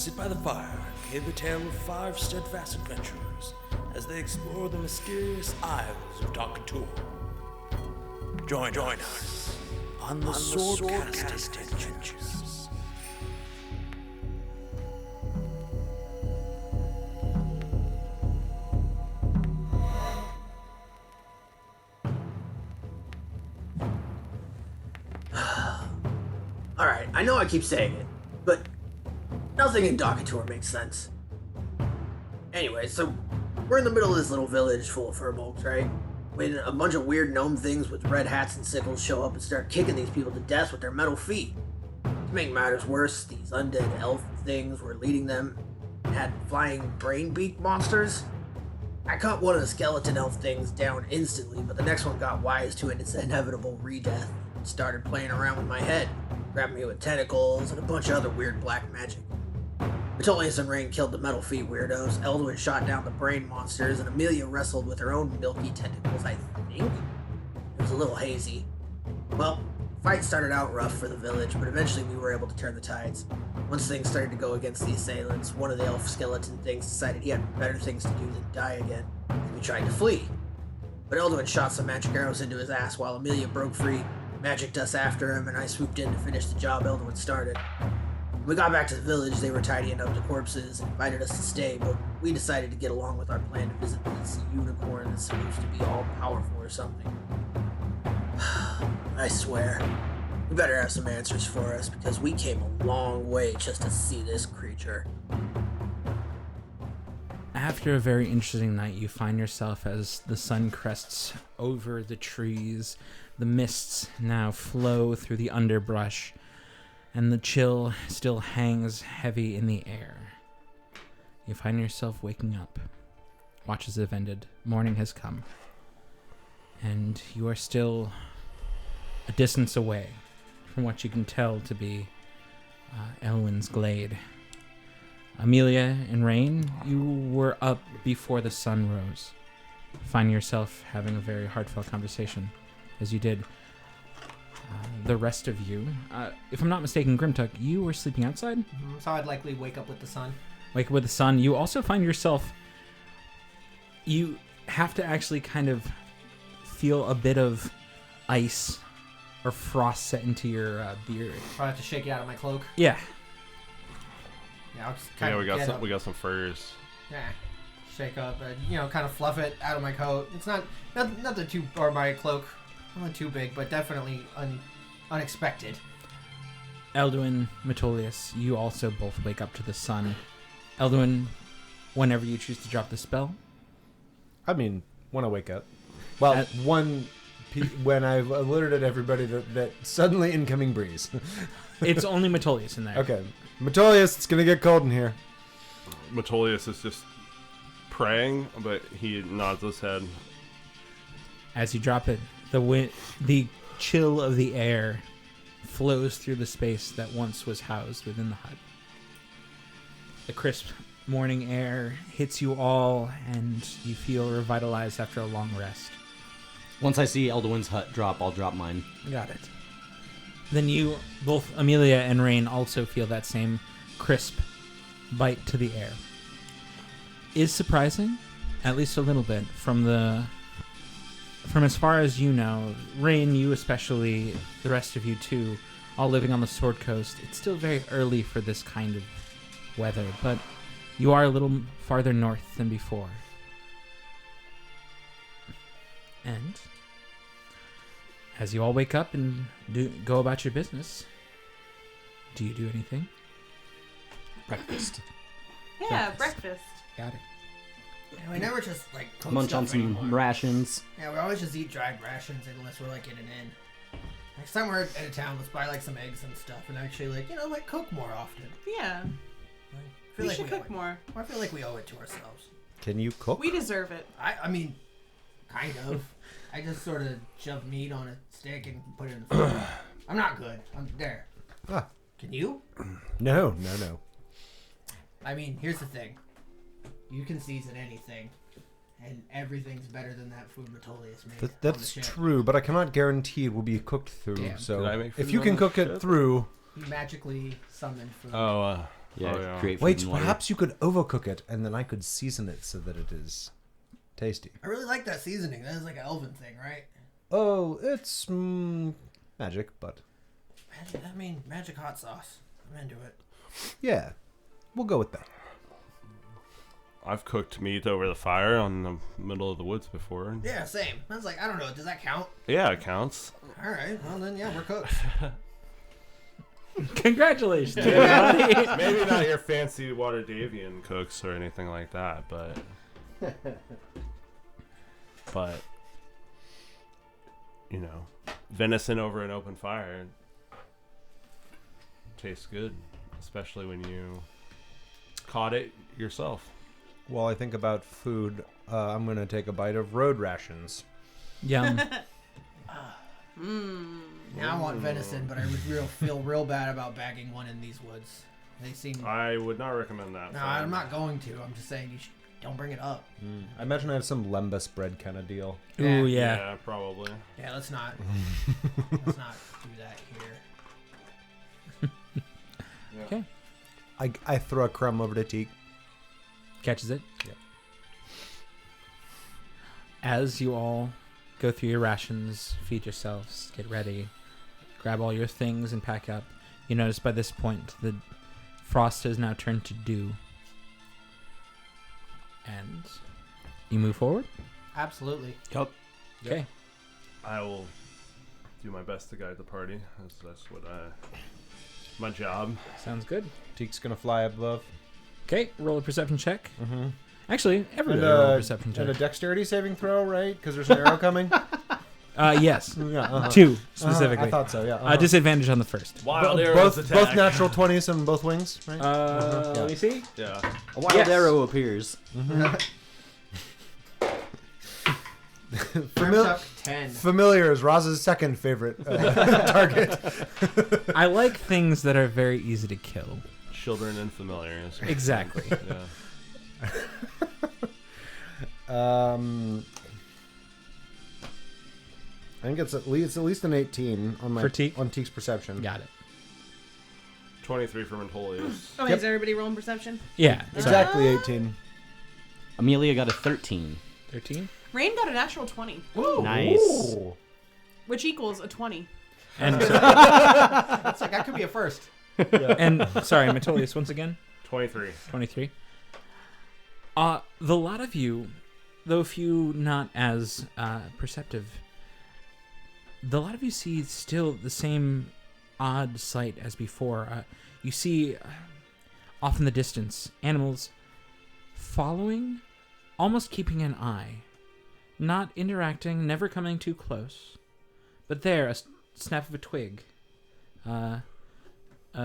sit by the fire and hear the tale of 5 steadfast adventurers as they explore the mysterious isles of Doctor. Join us on the Swordcast Adventures. Alright, I know I keep saying it, but nothing in Doctor makes sense. Anyway, so we're in the middle of this little village full of furbolgs, right? When a bunch of weird gnome things with red hats and sickles show up and start kicking these people to death with their metal feet. To make matters worse, these undead elf things were leading them and had flying brain beak monsters. I cut one of the skeleton elf things down instantly, but the next one got wise to its inevitable re-death and started playing around with my head, grabbing me with tentacles and a bunch of other weird black magic. Metolius and Rain killed the metal feet weirdos, Elwyn shot down the brain monsters, and Amelia wrestled with her own milky tentacles, I think? It was a little hazy. Well, fight started out rough for the village, but eventually we were able to turn the tides. Once things started to go against the assailants, one of the elf skeleton things decided he had better things to do than die again, and we tried to flee. But Elwyn shot some magic arrows into his ass while Amelia broke free, magicked us after him, and I swooped in to finish the job Elwyn started. When we got back to the village, they were tidying up the corpses and invited us to stay, but we decided to get along with our plan to visit this unicorn that's supposed to be all-powerful or something. I swear, you better have some answers for us, because we came a long way just to see this creature. After a very interesting night, you find yourself as the sun crests over the trees. The mists now flow through the underbrush, and the chill still hangs heavy in the air. You find yourself waking up. Watches have ended. Morning has come. And you are still a distance away from what you can tell to be Elwyn's Glade. Amelia and Rain, you were up before the sun rose. Find yourself having a very heartfelt conversation, as you did. The rest of you, if I'm not mistaken, Grimtuck, you were sleeping outside? Mm-hmm. So I'd likely wake up with the sun. Wake up with the sun. You also find yourself, you have to actually kind of feel a bit of ice or frost set into your beard. Probably have to shake it out of my cloak. Yeah. Yeah, I'll just kind of we got some furs. Yeah, shake up and kind of fluff it out of my coat. It's nothing too, or my cloak, not too big, but definitely unexpected. Elwyn, Metolius, you also both wake up to the sun. Elwyn, whenever you choose to drop the spell. I mean, when I wake up. Well, when I've alerted everybody that suddenly incoming breeze. It's only Metolius in there. Okay. Metolius, it's going to get cold in here. Metolius is just praying, but he nods his head. As you drop it, the chill of the air flows through the space that once was housed within the hut. The crisp morning air hits you all, and you feel revitalized after a long rest. Once I see Elwyn's hut drop, I'll drop mine. Got it. Then you, both Amelia and Rain, also feel that same crisp bite to the air. Is surprising, at least a little bit, from as far as you know, Rain, you especially, the rest of you too, all living on the Sword Coast. It's still very early for this kind of weather, but you are a little farther north than before. And as you all wake up and go about your business, do you do anything? Breakfast. Yeah, breakfast. Got it. Yeah, we never just cook Munch stuff on some anymore. rations. Yeah, we always just eat dried rations unless we're in an inn. Next time we're at a town, let's buy some eggs and stuff, and actually cook more often. Yeah. I feel We like should cook more. I feel like we owe it to ourselves. Can you cook? We deserve it. I mean, kind of. I just sort of shove meat on a stick and put it in the food. I'm not good. I'm there. Ah. Can you? No. I mean, here's the thing. You can season anything, and everything's better than that food Metolius made. That's true, but I cannot guarantee it will be cooked through. Damn. So Did I make food if you on can the cook ship? it through, He magically summoned food. Oh, Yeah, Oh, yeah. create food Wait, and water. perhaps you could overcook it, and then I could season it so that it is tasty. I really like that seasoning. That is like an Elwyn thing, right? Oh, it's magic, but Magic hot sauce. I'm into it. yeah, we'll go with that. I've cooked meat over the fire on the middle of the woods before. Yeah, same. I was like, I don't know. Does that count? Yeah, it counts. All right. Well, then, yeah, we're cooked. Congratulations, everybody. Maybe not your fancy water Davian cooks or anything like that, but you know, venison over an open fire tastes good, especially when you caught it yourself. While I think about food, I'm going to take a bite of road rations. Yum. Now I want venison, but I would feel real bad about bagging one in these woods. They seem. I would not recommend that. No, for- I'm not going to. I'm just saying don't bring it up. I imagine I have some lembas bread kind of deal. Ooh, yeah. Yeah, probably. Yeah, let's not. Let's not do that here. Okay. I throw a crumb over to Teak. Catches it. Yep. As you all go through your rations, feed yourselves, get ready, grab all your things and pack up, you notice by this point the frost has now turned to dew. And you move forward? Absolutely. Yup. Okay. I will do my best to guide the party. That's what my job. Sounds good. Teak's going to fly above. Okay, roll a perception check. Mm-hmm. Actually, everybody And, roll a perception and a check. dexterity saving throw, right? Because there's an arrow coming? Yes. Yeah, 2, specifically. I thought so, yeah. Disadvantage on the first. Wild arrows Both attack. natural 20s and both wings, right? Let Yeah. me see. Yeah. A wild Yes. arrow appears. Chuck 10. Familiar is Roz's second favorite target. I like things that are very easy to kill. Children and familiars. Exactly. Yeah. I think it's at least an 18 on my For Teak? on Teak's perception. Got it. 23 for Mentolius. Oh, Yep. is everybody rolling perception? Yeah. Exactly 18. Amelia got a 13. 13. Rain got a natural 20, Nice. Ooh. which equals a 20. And That's like, that could be a first. and sorry, Metolius once again. 23. 23. The lot of you, though few not as perceptive, the lot of you see still the same odd sight as before. You see, off in the distance, animals following, almost keeping an eye, not interacting, never coming too close, but there, a snap of a twig, a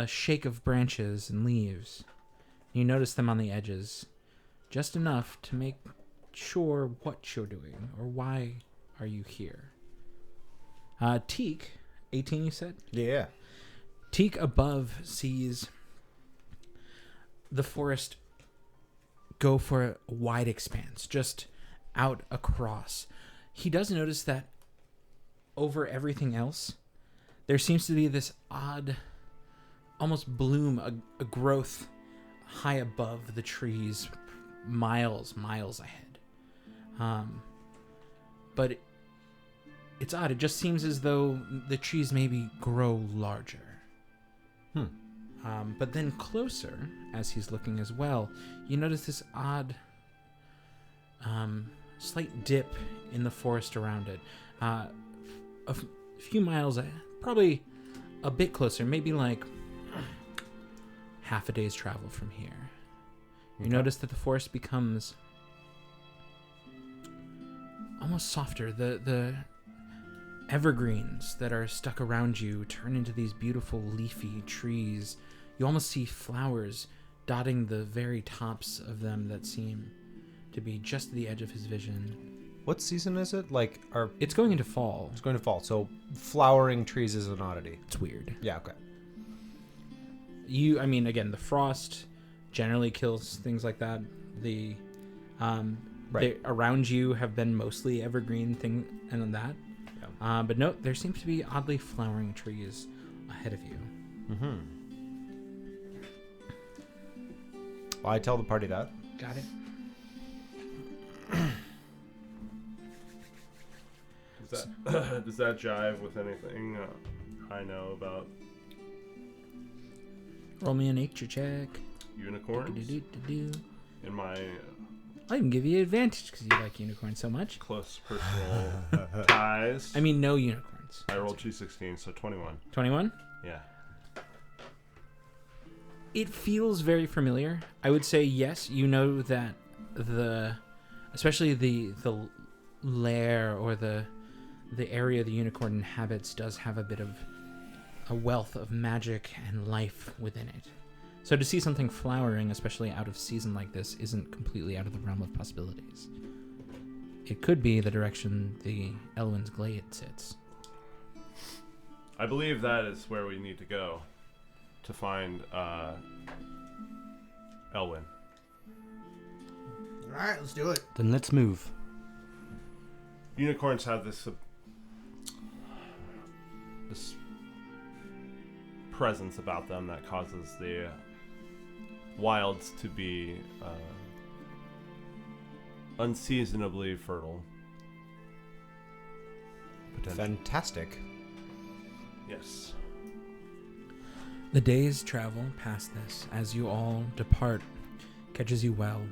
shake of branches and leaves. You notice them on the edges, just enough to make sure what you're doing or why are you here. Teak, 18 you said? Yeah. Teak above sees the forest go for a wide expanse, just out across. He does notice that over everything else, there seems to be this odd, almost bloom, a growth high above the trees, miles ahead. But it's odd. It just seems as though the trees maybe grow larger. But then closer, as he's looking as well, you notice this odd, slight dip in the forest around it. A few miles, probably a bit closer, maybe like half a day's travel from here. You notice that the forest becomes almost softer. The evergreens that are stuck around you turn into these beautiful leafy trees. You almost see flowers dotting the very tops of them that seem to be just the edge of his vision. What season is it? Like, It's going into fall. it's going to fall. So flowering trees is an oddity. It's weird. Yeah. Okay. Again, the frost generally kills things like that. They around you have been mostly evergreen thing and that. Yeah. But no, there seems to be oddly flowering trees ahead of you. I tell the party that. Got it. Does that jive with anything I know about Roll me a nature check. unicorns? Do-do-do-do-do. In my I can give you advantage because you like unicorns so much. close personal ties. I mean, no unicorns. I rolled 216, so 21. 21? Yeah. It feels very familiar. I would say yes. You know that especially the lair or the area the unicorn inhabits does have a bit of a wealth of magic and life within it. So to see something flowering, especially out of season like this, isn't completely out of the realm of possibilities. It could be the direction the Elwyn's Glade sits. I believe that is where we need to go to find Elwyn. All right, let's do it. Then let's move. Unicorns have this presence about them that causes the wilds to be unseasonably fertile. Fantastic. Yes. The day's travel past this, as you all depart, catches you well.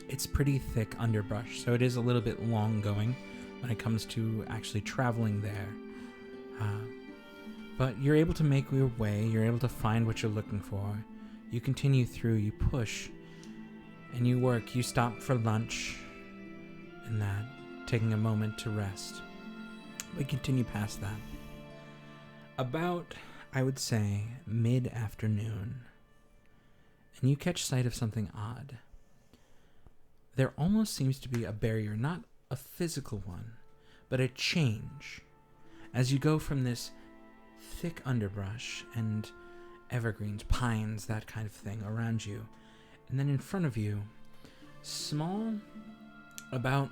It's pretty thick underbrush, so it is a little bit long going when it comes to actually traveling there. But you're able to make your way, you're able to find what you're looking for. You continue through, you push, and you work. You stop for lunch and that, taking a moment to rest. We continue past that. About, I would say, mid-afternoon, and you catch sight of something odd. There almost seems to be a barrier, not a physical one, but a change. As you go from this thick underbrush and evergreens, pines, that kind of thing around you, and then in front of you, small, about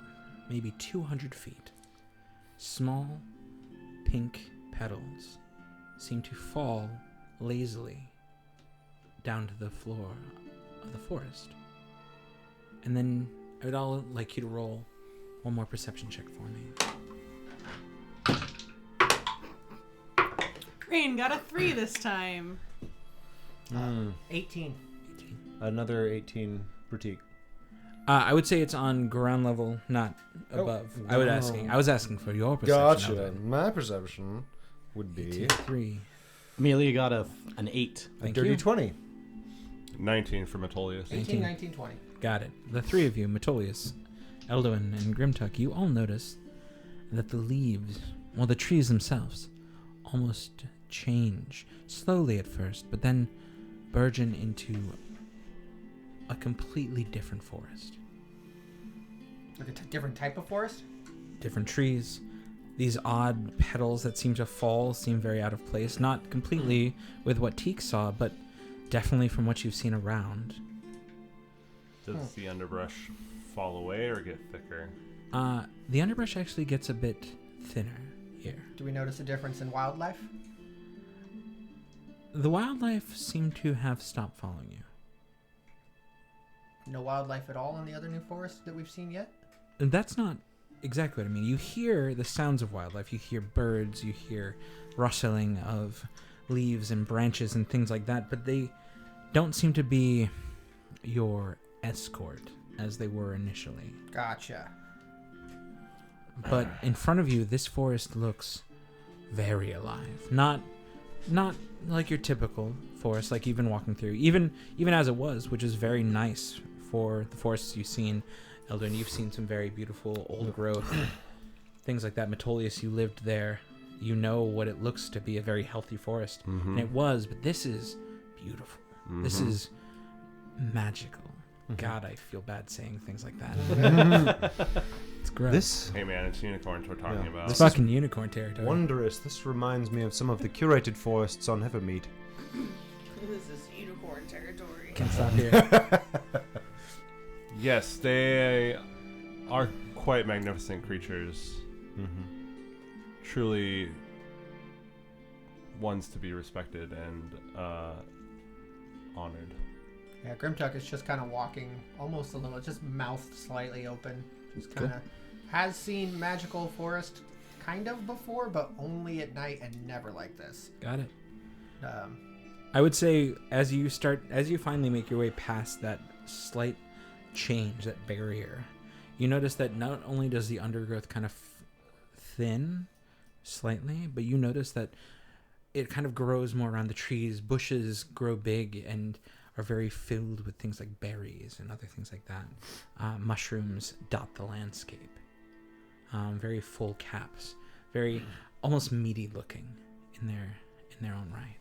maybe 200 feet, small pink petals seem to fall lazily down to the floor of the forest. And then I would all like you to roll one more perception check for me. Green got a 3 this time. 18. Another 18 boutique. I would say it's on ground level, not above. I was asking for your perception. Gotcha. Elwyn. My perception would be 18, 3. Amelia got an 8. a Thank dirty you. 20. 19 for Metolius. 18, 19, 20. Got it. The three of you, Metolius, Elwyn, and Grimtuck, you all notice that the leaves, well, the trees themselves, almost change, slowly at first, but then burgeon into a completely different forest. Like a different type of forest? Different trees. These odd petals that seem to fall seem very out of place. Not completely with what Teak saw, but definitely from what you've seen around. Does the underbrush fall away or get thicker? The underbrush actually gets a bit thinner here. Do we notice a difference in wildlife? The wildlife seem to have stopped following you. No wildlife at all in the other new forest that we've seen yet? And that's not exactly what I mean. You hear the sounds of wildlife. You hear birds. You hear rustling of leaves and branches and things like that. But they don't seem to be your escort as they were initially. Gotcha. But in front of you, this forest looks very alive. Not like your typical forest, like you've been walking through. Even as it was, which is very nice for the forests you've seen. Eldon, you've seen some very beautiful old growth, things like that. Metolius, you lived there. You know what it looks to be a very healthy forest. Mm-hmm. And it was, but this is beautiful. Mm-hmm. This is magical. God, I feel bad saying things like that. It's gross. This Hey man, it's unicorns we're talking about. It's fucking unicorn territory. wondrous. This reminds me of some of the curated forests on Evermead. This is unicorn territory. Can't stop here. Yes, they are quite magnificent creatures. Truly ones to be respected and honored. Yeah, Grimtuck is just kind of walking almost a little, just mouth slightly open. Just kind of has seen magical forest kind of before, but only at night and never like this. Got it. Um, I would say as you finally make your way past that slight change, that barrier, you notice that not only does the undergrowth kind of thin slightly, but you notice that it kind of grows more around the trees. Bushes grow big and are very filled with things like berries and other things like that. Mushrooms dot the landscape. Very full caps, very almost meaty looking in their own right.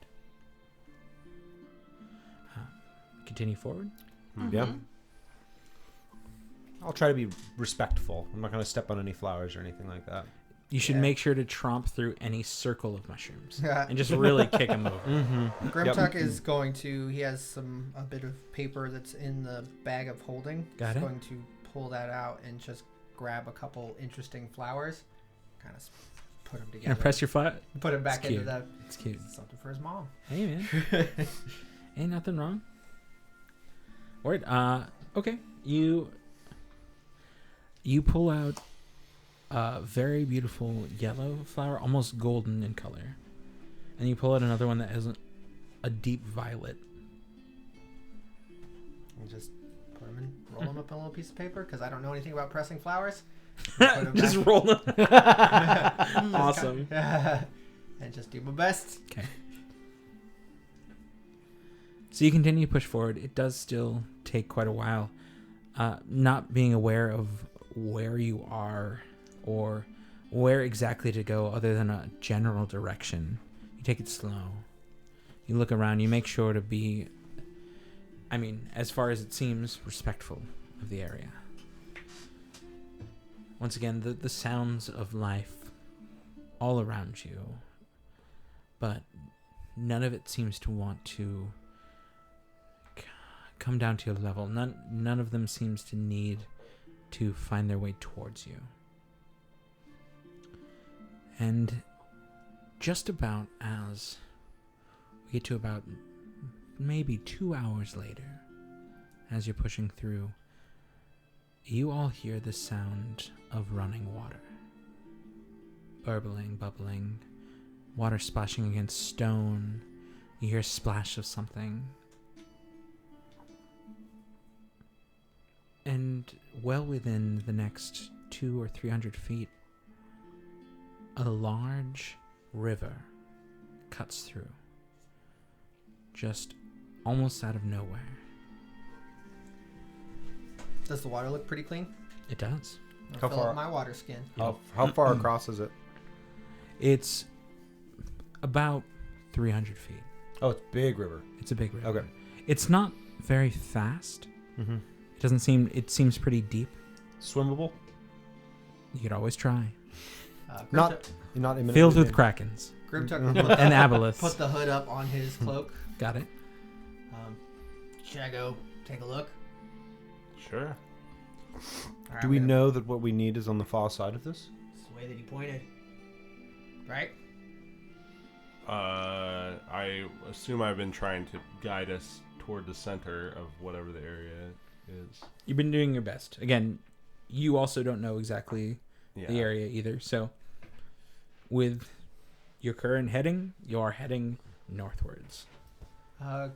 Continue forward. Yeah. I'll try to be respectful. I'm not going to step on any flowers or anything like that. You should make sure to tromp through any circle of mushrooms Yeah. and just really kick them over. Mm-hmm. Grimtuck is going to. He has a bit of paper that's in the bag of holding. Got He's it. going to pull that out and just grab a couple interesting flowers, kind of put them together. And press your flat. Put him back It's into cute. the It's cute. something for his mom. Hey man, ain't nothing wrong. Word. Okay. You pull out a very beautiful yellow flower, almost golden in color, and you pull out another one that has a deep violet. And just put them in, roll them up in a little piece of paper because I don't know anything about pressing flowers. Put 'em Just back. roll them. Awesome. And just do my best. Okay. So you continue to push forward. It does still take quite a while. Not being aware of where you are or where exactly to go other than a general direction. You take it slow. You look around. You make sure to be, as far as it seems, respectful of the area. Once again, the sounds of life all around you, but none of it seems to want to come down to your level. None of them seems to need to find their way towards you. And just about as we get to about maybe 2 hours later, as you're pushing through, you all hear the sound of running water. Burbling, bubbling, water splashing against stone. You hear a splash of something. And well within the next 200 or 300 feet, a large river cuts through, just almost out of nowhere. Does the water look pretty clean? It does. I'll How fill far- up my water skin. How far across is it? It's about 300 feet. Oh, it's big river. It's a big river. Okay. It's not very fast. Mm-hmm. It seems pretty deep. Swimmable? You could always try. Not imminently. Filled with krakens Grimtuck and put aboleths. the hood up on his cloak. Got it. Should I go take a look? Sure. All right, Do we know that what we need is on the far side of this? It's the way that he pointed. Right? I assume I've been trying to guide us toward the center of whatever the area is. You've been doing your best. Again, you also don't know exactly Yeah. the area either. So with your current heading, you are heading northwards.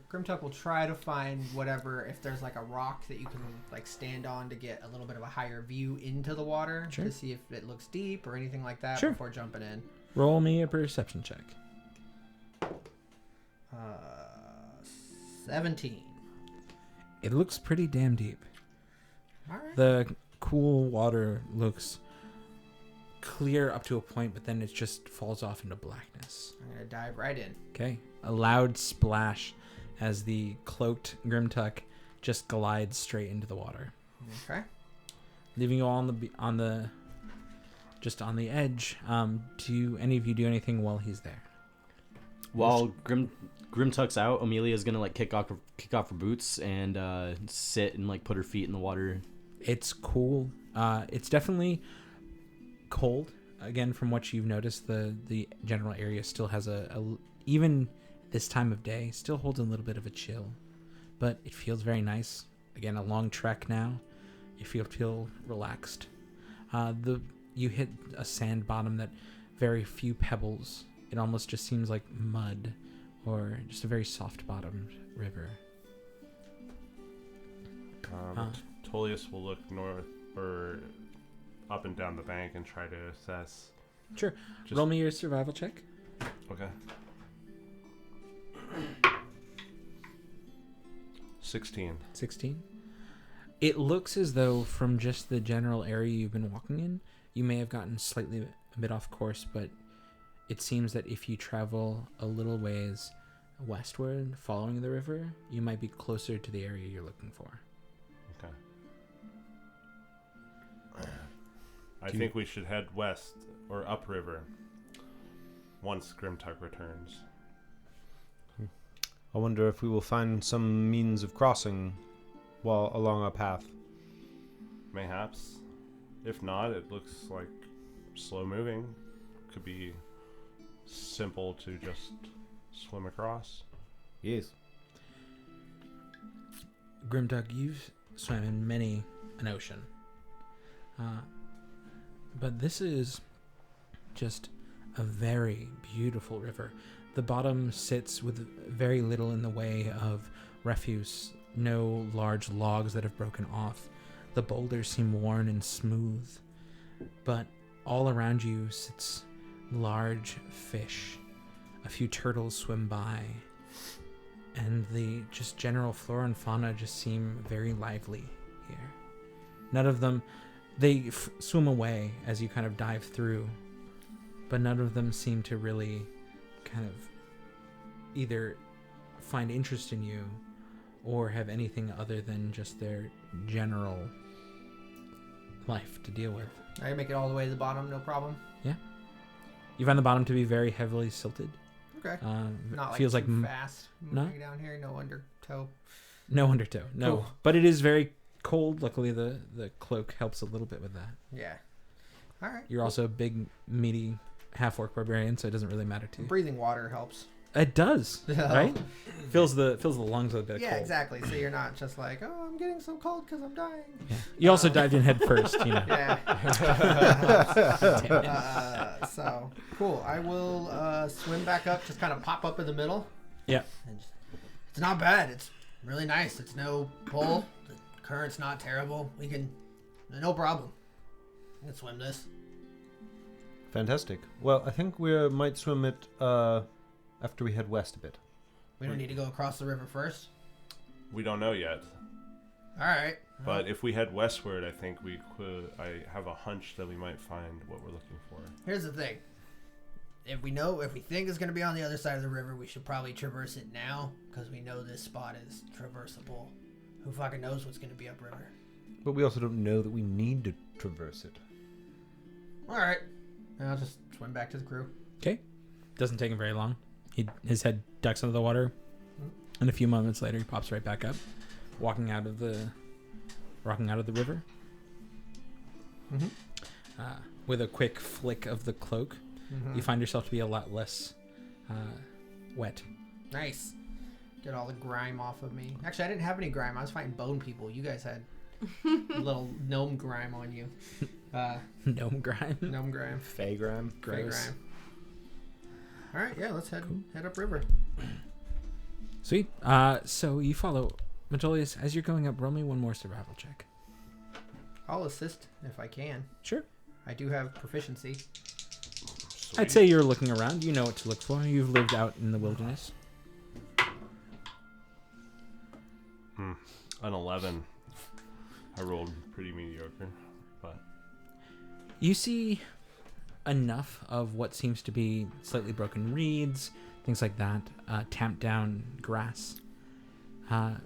Grimtuck will try to find whatever, if there's like a rock that you can like stand on to get a little bit of a higher view into the water Sure. to see if it looks deep or anything like that Sure. before jumping in. Roll me a perception check. 17. It looks pretty damn deep. All right. The cool water looks clear up to a point, but then it just falls off into blackness. I'm gonna dive right in. Okay. A loud splash as the cloaked Grimtuck just glides straight into the water, Okay. leaving you all on the edge. Do any of you do anything while he's there? While Grimtuck's out, Amelia's gonna like kick off her boots and sit and like put her feet in the water. It's cool. It's definitely cold. Again, from what you've noticed, the general area still has a even this time of day still holds a little bit of a chill but it feels very nice. Again, a long trek now. You feel relaxed. You hit a sand bottom that very few pebbles. It almost just seems like mud or just a very soft bottomed river. Tullius will look north or up and down the bank and try to assess. Sure. Roll me your survival check. Okay. 16. 16. It looks as though from just the general area you've been walking in, you may have gotten slightly a bit off course, but it seems that if you travel a little ways westward following the river, you might be closer to the area you're looking for. Okay. I think we should head west or upriver once Grimtuck returns. I wonder if we will find some means of crossing while along our path. Mayhaps. If not, it looks like slow moving. Could be simple to just swim across. Yes. Grimtuck, you've swam in many an ocean. But this is just a very beautiful river. The bottom sits with very little in the way of refuse, no large logs that have broken off. The boulders seem worn and smooth, but all around you sits large fish. A few turtles swim by, and the just general flora and fauna just seem very lively here. None of them, they swim away as you kind of dive through, but none of them seem to really kind of either find interest in you or have anything other than just their general life to deal with. I can make it all the way to the bottom, no problem. Yeah. You find the bottom to be very heavily silted. Okay. Not like feels too like fast. No? Moving down here, no undertow. No undertow. No. Cool. But it is very cold. Luckily the cloak helps a little bit with that. Yeah. All right. You're also a big, meaty half-orc barbarian, so it doesn't really matter to you. Breathing water helps. It does, right? Fills the lungs with a bit of Yeah, cold. exactly. So you're not just like, oh, I'm getting so cold because I'm dying. Yeah. You also dived in head first, you know. Yeah. So cool. I will swim back up, just kind of pop up in the middle. Yeah. And it's not bad. It's really nice. It's no pull. The current's not terrible. We can, no problem. We can swim this. Fantastic. Well, I think we might swim it after we head west a bit. We don't need to go across the river first. We don't know yet. All right. But if we head westward, I think we could. I have a hunch that we might find what we're looking for. Here's the thing. If we think it's going to be on the other side of the river, we should probably traverse it now, because we know this spot is traversable. Who fucking knows what's going to be upriver? But we also don't know that we need to traverse it. All right. I'll just swim back to the crew. Okay. Doesn't take him very long. His head ducks under the water, and a few moments later, he pops right back up, walking out of the river. Mm-hmm. With a quick flick of the cloak, you find yourself to be a lot less wet. Nice. Get all the grime off of me. Actually, I didn't have any grime. I was fighting bone people. You guys had a little gnome grime on you. Gnome grime. Gnome grime. Feygram. Fey grime. All right, yeah, let's head upriver. Sweet. So you follow Metolius as you're going up. Roll me one more survival check. I'll assist if I can. Sure. I do have proficiency. Sweet. I'd say you're looking around. You know what to look for. You've lived out in the wilderness. An 11. I rolled pretty mediocre, but You see enough of what seems to be slightly broken reeds, things like that, tamped down grass,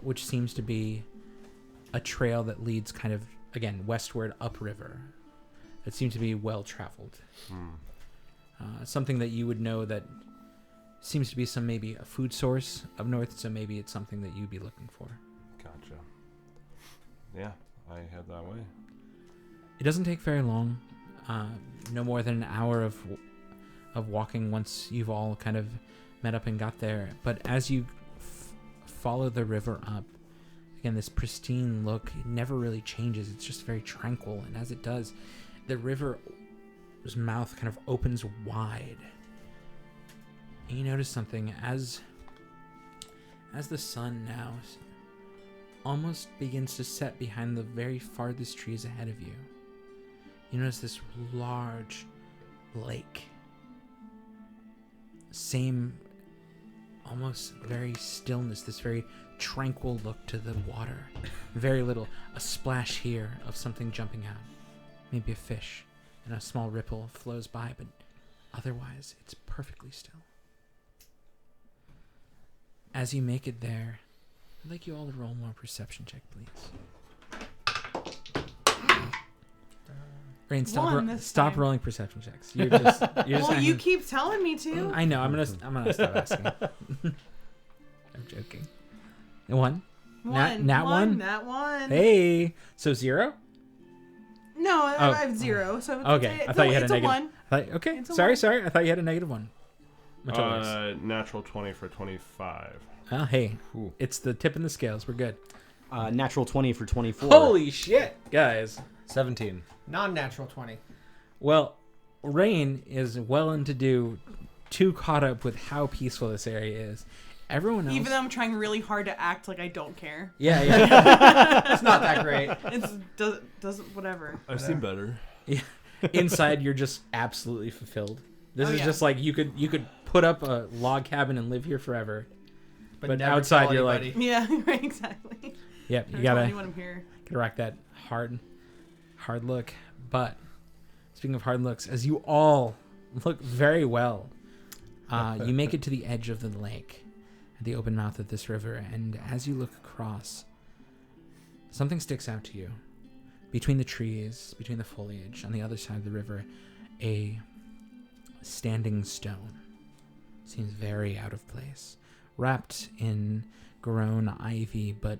which seems to be a trail that leads kind of, again, westward upriver. It seems to be well traveled. Something that you would know that seems to be maybe a food source up north, so maybe it's something that you'd be looking for. gotcha. Yeah, I head that way. It doesn't take very long. No more than an hour of walking once you've all kind of met up and got there. But as you follow the river up, Again, this pristine look, it never really changes. It's just very tranquil. And as it does, the river's mouth kind of opens wide. And you notice something as the sun now almost begins to set behind the very farthest trees ahead of you. You notice this large lake. Same, almost very stillness, this very tranquil look to the water. Very little, a splash here of something jumping out. Maybe a fish, and a small ripple flows by, but otherwise it's perfectly still. As you make it there, I'd like you all to roll more perception check, please. Rain, stop rolling perception checks. You're just you keep telling me to. I know. I'm gonna stop asking. I'm joking. One. Nat one. Nat one. Hey. So 0. No, I have 0. So okay. I thought you had a negative. One. Okay. Sorry. I thought you had a -1. Natural 20 for 25. Well, hey, it's the tip in the scales. We're good. Natural 20 for 24. Holy shit, guys. 17. Non-natural 20. Well, Rain is well into do too caught up with how peaceful this area is. Everyone else, even though I'm trying really hard to act like I don't care. Yeah. It's not that great. It's doesn't whatever. I've seen better. Yeah. Inside, you're just absolutely fulfilled. This is yeah. just like you could put up a log cabin and live here forever. But never outside, tell you're anybody. like, Yeah, right, exactly. yep, you Never gotta tell anyone I'm here. rock that hard look. But speaking of hard looks, as you all look very well, you make it to the edge of the lake, at the open mouth of this river, and as you look across, something sticks out to you. Between the trees, between the foliage, on the other side of the river, a standing stone seems very out of place, wrapped in grown ivy, but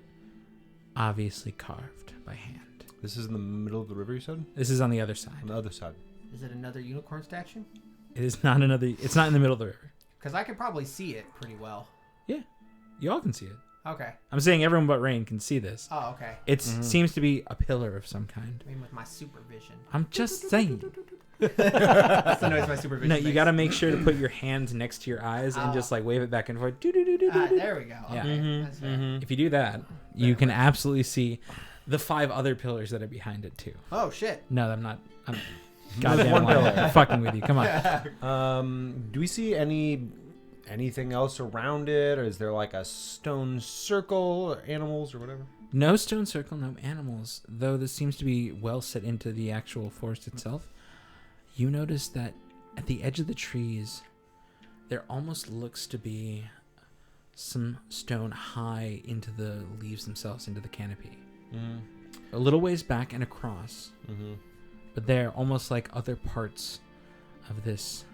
obviously carved by hand. This is in the middle of the river, you said? This is on the other side. On the other side. Is it another unicorn statue? It is not another. It's not in the middle of the river. Because I could probably see it pretty well. Yeah, you all can see it. Okay. I'm saying everyone but Rain can see this. Oh, okay. It seems to be a pillar of some kind. I mean, with my supervision. I'm just saying. That's the noise my supervision No, you makes. got to make sure to put your hands next to your eyes and just like wave it back and forth. There we go. Yeah. Okay. That's fair. If you do that, you can absolutely see the 5 other pillars that are behind it too. Oh, shit. No, I'm not. I'm goddamn one pillar. I'm fucking with you. Come on. Do we see anything else around it, or is there like a stone circle, or animals, or whatever? No stone circle, no animals. Though this seems to be well set into the actual forest itself. You notice that at the edge of the trees, there almost looks to be some stone high into the leaves themselves, into the canopy. A little ways back and across. But they're almost like other parts of this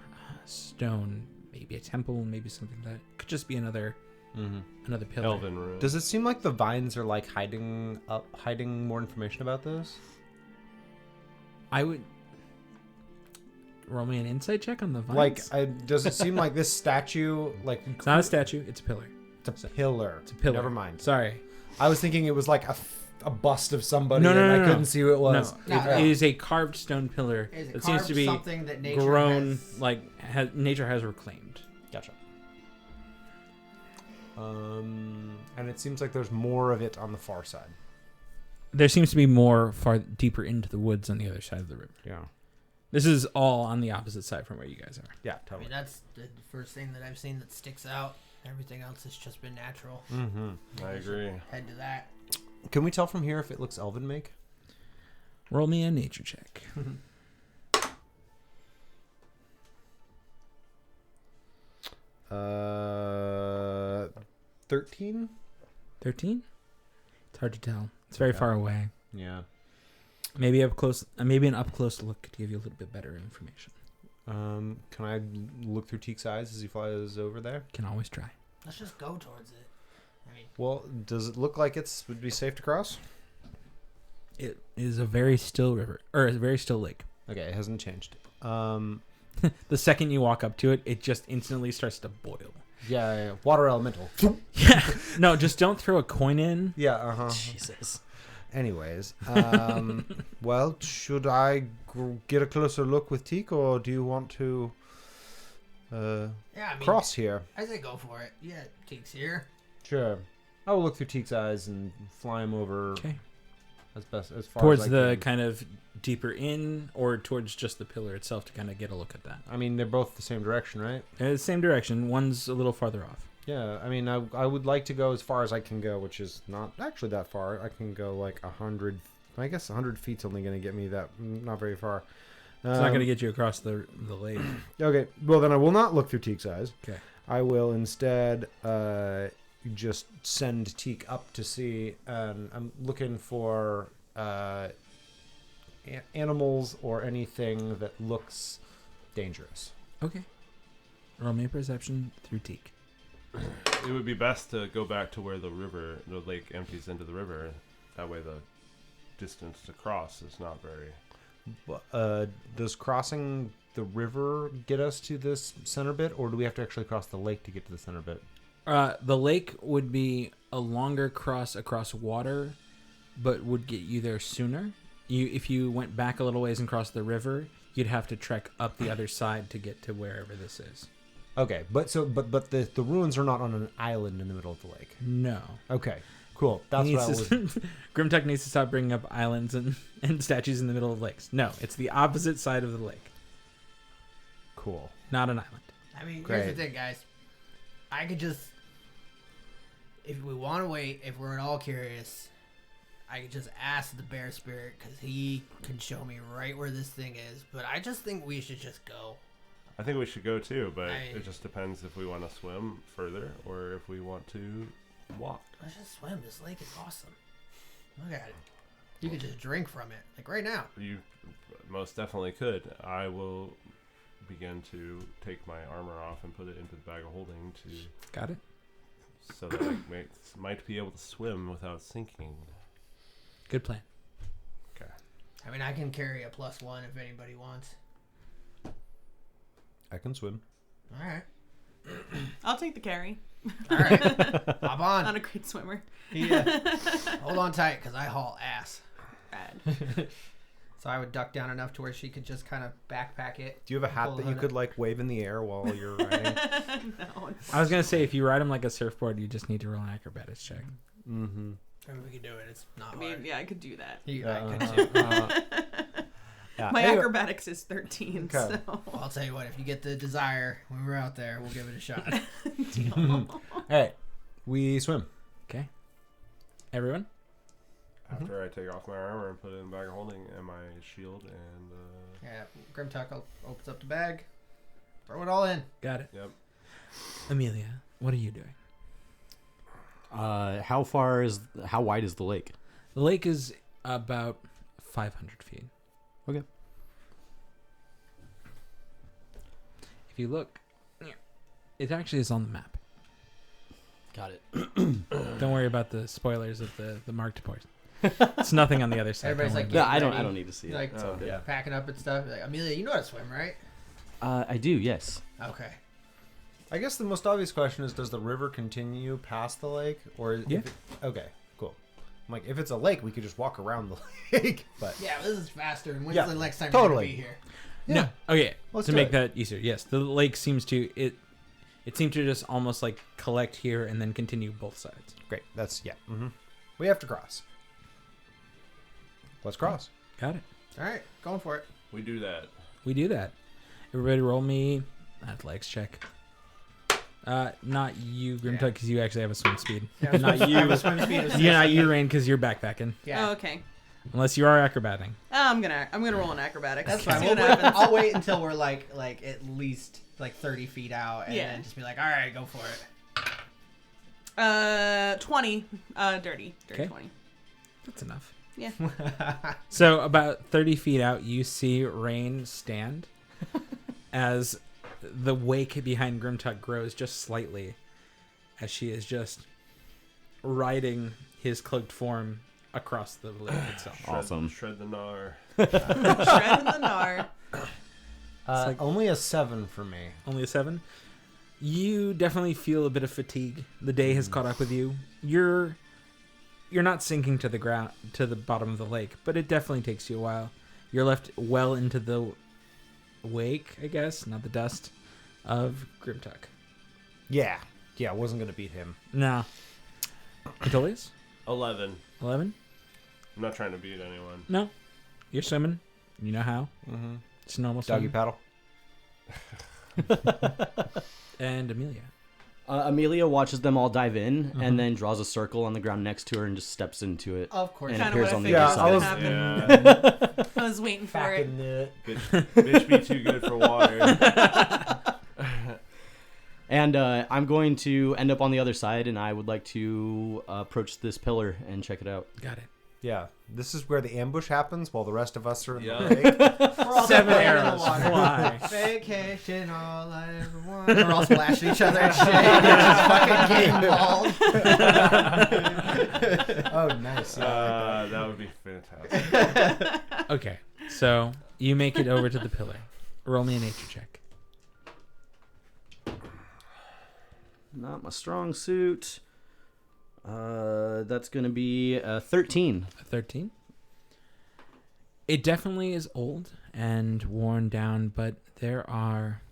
stone. Maybe a temple, maybe something that could just be another pillar. Elven room. Does it seem like the vines are like hiding more information about this? I would roll me an insight check on the vines. Does it seem like this statue, like It's not a statue, it's a pillar. it's a pillar? It's a pillar. Never mind. Sorry. I was thinking it was like a bust of somebody, No, and I no. couldn't see who it was. No, it is a carved stone pillar Is it that seems to be something that nature grown, has... like nature has reclaimed. Gotcha. And it seems like there's more of it on the far side. There seems to be more far deeper into the woods on the other side of the river. Yeah. This is all on the opposite side from where you guys are. Yeah, I totally. mean, that's the first thing that I've seen that sticks out. Everything else has just been natural. I agree. Head to that. Can we tell from here if it looks elven make? Roll me a nature check. 13? 13? It's hard to tell. It's very far away. Yeah. Maybe up close. Maybe an up close look could give you a little bit better information. Can I look through Teek's eyes as he flies over there? Can always try. Let's just go towards it. I mean, Well, does it look like would be safe to cross? It is a very still river, or a very still lake. Okay, it hasn't changed. The second you walk up to it, it just instantly starts to boil. Yeah, water elemental. Yeah. No, just don't throw a coin in. Yeah, uh-huh. Jesus. Anyways, well, should I get a closer look with Teak, or do you want to Yeah, I mean, cross here? I say go for it. Yeah, Teek's here. Sure. I will look through Teak's eyes and fly him over Okay. as far Towards as I the can. kind of deeper in, or towards just the pillar itself to kind of get a look at that. I mean, they're both the same direction, right? Same direction. One's a little farther off. Yeah, I mean, I would like to go as far as I can go, which is not actually that far. I can go like 100. I guess 100 feet's only going to get me that, not very far. It's not going to get you across the lake. Okay, well then I will not look through Teak's eyes. Okay. I will instead just send Teak up to see, and I'm looking for animals or anything that looks dangerous. Okay. Roll me a perception through Teak. It would be best to go back to where the lake empties into the river. That way the distance to cross is not very... Does crossing the river get us to this center bit, or do we have to actually cross the lake to get to the center bit? The lake would be a longer cross across water, but would get you there sooner. If you went back a little ways and crossed the river, you'd have to trek up the other side to get to wherever this is. Okay, but the ruins are not on an island in the middle of the lake. No. Okay, cool. That's what I was... Grimtuck needs to stop bringing up islands and statues in the middle of lakes. No, it's the opposite side of the lake. Cool. Not an island. I mean, Great. here's the thing, guys. I could just, if we want to wait, if we're at all curious, I could just ask the bear spirit because he can show me right where this thing is. But I just think we should just go. I think we should go too, but I- it just depends if we want to swim further or if we want to walk. Let's just swim. This lake is awesome. Look at it. You could just drink from it, like right now. You most definitely could. I will begin to take my armor off and put it into the bag of holding Got it? so that I might be able to swim without sinking. Good plan. Okay. I mean, I can carry a +1 if anybody wants. I can swim. All right. I'll take the carry. All right. Hop on. Not a great swimmer. Yeah. Hold on tight, because I haul ass. Bad. So I would duck down enough to where she could just kind of backpack it. Do you have a hat Pull that the you hood could like wave in the air while you're riding? No. I was going to say, if you ride him like a surfboard, you just need to roll an acrobatics check. Mm-hmm. I mean, we could do it. It's not I mean, hard. yeah, I could do that. I could too. Yeah. My Anyway, acrobatics is 13, Okay. so. Well, I'll tell you what. If you get the desire when we're out there, we'll give it a shot. all right, we swim. Okay. Everyone? After I take off my armor and put it in the bag of holding and my shield and Yeah. Grimtuck opens up the bag, throw it all in. Got it. yep. Amelia, what are you doing? How wide is the lake? The lake is about 500 feet. Okay. If you look, it actually is on the map. Got it. Don't worry about the spoilers of the marked portion. It's nothing on the other side. Everybody's Don't like, worry No, getting I ready, don't need to see it. like Oh, yeah. packing up and stuff. Like, Amelia, you know how to swim, right? I do, yes. Okay. I guess the most obvious question is: does the river continue past the lake, or Yeah. Okay, cool. I'm like, if it's a lake, we could just walk around the lake. But Yeah, this is faster. And when's Yeah, the next time totally. you're gonna be here? No. Okay. Let's to do make it. that easier, yes, the lake seems to it seemed to just almost like collect here and then continue both sides. great. That's yeah. Mm-hmm. We have to cross. Let's cross. Got it. All right, going for it. We do that. We do that. Everybody, roll me athletics check. Not you, Grimtuck, because you actually have a swim speed. Yeah, Not you. I have a swim speed of Yeah, not 60. you, Rain, because you're backpacking. Yeah. Oh, okay. Unless you are acrobating. I'm gonna roll an acrobatics. That's See fine. what We'll happens. I'll wait until we're like at least like 30 feet out, and Yeah. then just be like, all right, go for it. 20. Dirty Okay. 20. That's enough. Yeah. So about 30 feet out, you see Rain stand as the wake behind Grimtuck grows just slightly as she is just riding his cloaked form across the lake itself. Awesome. Shred the gnar. Shredding the gnar. Only a 7 for me. Only a 7? You definitely feel a bit of fatigue. The day has caught up with you. You're not sinking to the ground, to the bottom of the lake, but it definitely takes you a while. You're left well into the wake, I guess, not the dust, of Grimtuck. Yeah, I wasn't gonna beat him. No. Antolius? 11. 11? I'm not trying to beat anyone. No. You're swimming. You know how. Mm-hmm. It's normal Doggy swimming. paddle. And Amelia. Amelia watches them all dive in and then draws a circle on the ground next to her and just steps into it. Of course. And Kind of appears what I on the figured other was side. gonna happen. Yeah. I was waiting for it. Bitch be too good for water. And I'm going to end up on the other side, and I would like to approach this pillar and check it out. Got it. Yeah, this is where the ambush happens while the rest of us are in Yeah. the lake. We're all 7 playing in the arrows water. fly. Vacation, all I ever wanted. We're all splashing each other and shit. Just fucking getting bald. Oh, nice. Yeah, That would be fantastic. Okay, so you make it over to the pillar. Roll me a nature check. Not my strong suit. That's going to be 13. A 13. It definitely is old and worn down, but there are...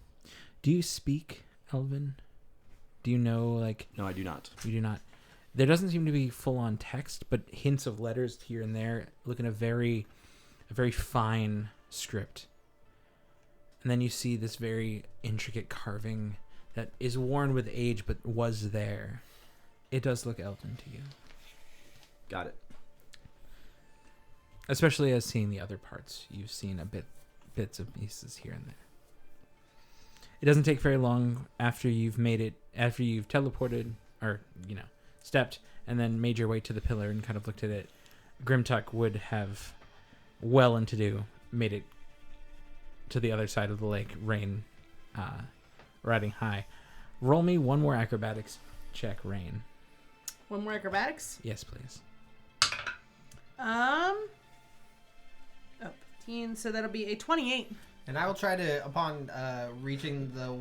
Do you speak Elwyn? Do you know, like... No, I do not. You do not. There doesn't seem to be full-on text, but hints of letters here and there. Look at a very fine script. And then you see this very intricate carving that is worn with age, but was there. It does look elven to you. Got it. Especially as seeing the other parts. You've seen bits of pieces here and there. It doesn't take very long after you've made it, after you've teleported, or, stepped, and then made your way to the pillar and kind of looked at it. Grimtuck would have well into do made it to the other side of the lake, Rain riding high. Roll me one more acrobatics check, Rain. One more acrobatics. Yes, please. 15, so that'll be a 28. And I will try to, upon reaching the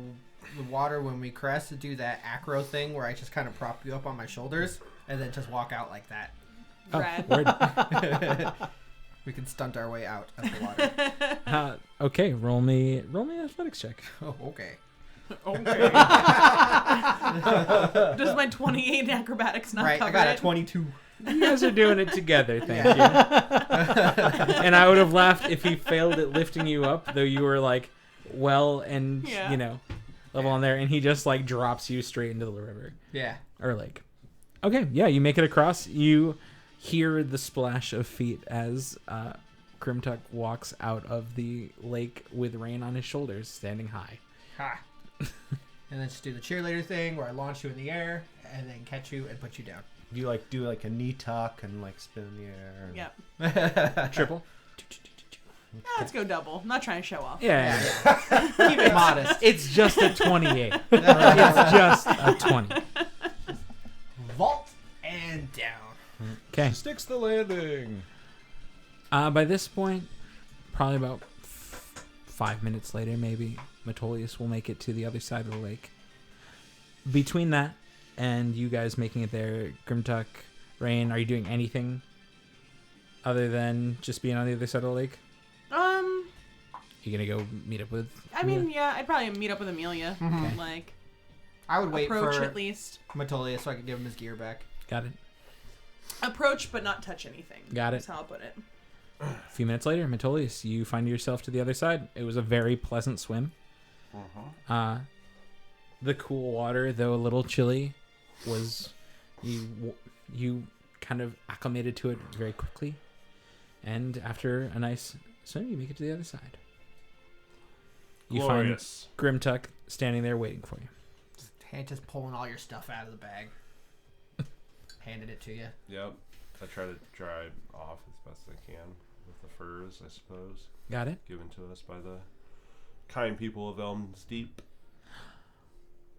water when we crest, to do that acro thing where I just kind of prop you up on my shoulders and then just walk out like that. Rad. Word. We can stunt our way out of the water. Okay, roll me an athletics check. Oh, okay. Okay. Does my 28 acrobatics not Right, cover I got it? a 22. You guys are doing it together, thank you. And I would have laughed if he failed at lifting you up, though you were like well and Yeah. level on there, and he just like drops you straight into the river Yeah. or lake. Okay, yeah, you make it across. You hear the splash of feet as Grimtuck walks out of the lake with Rain on his shoulders, standing high. Ha. And then just do the cheerleader thing where I launch you in the air and then catch you and put you down. You do like a knee tuck and like spin in the air. And... Yep. Triple. Let's go double. I'm not trying to show off. Yeah. Keep it modest. It's just a 28. It's just a 20. Vault and down. Okay. Sticks the landing. By this point, probably about 5 minutes later, maybe, Metolius will make it to the other side of the lake. Between that and you guys making it there, Grimtuck, Rain, are you doing anything other than just being on the other side of the lake? You gonna go meet up with? I mean, yeah, I'd probably meet up with Amelia. Okay. Like, I would wait approach for at least. Metolius so I could give him his gear back. Got it. Approach, but not touch anything. Got it. That's how I'll put it. A few minutes later, Metolius, you find yourself to the other side. It was a very pleasant swim. The cool water, though a little chilly, was you kind of acclimated to it very quickly, and after a nice swim, you make it to the other side. You Glorious. find Grimtuck standing there waiting for you. Just pulling all your stuff out of the bag. Handed it to you. Yep. I try to dry it off as best I can with the furs, I suppose, Got it. given to us by the kind people of Elm's Deep.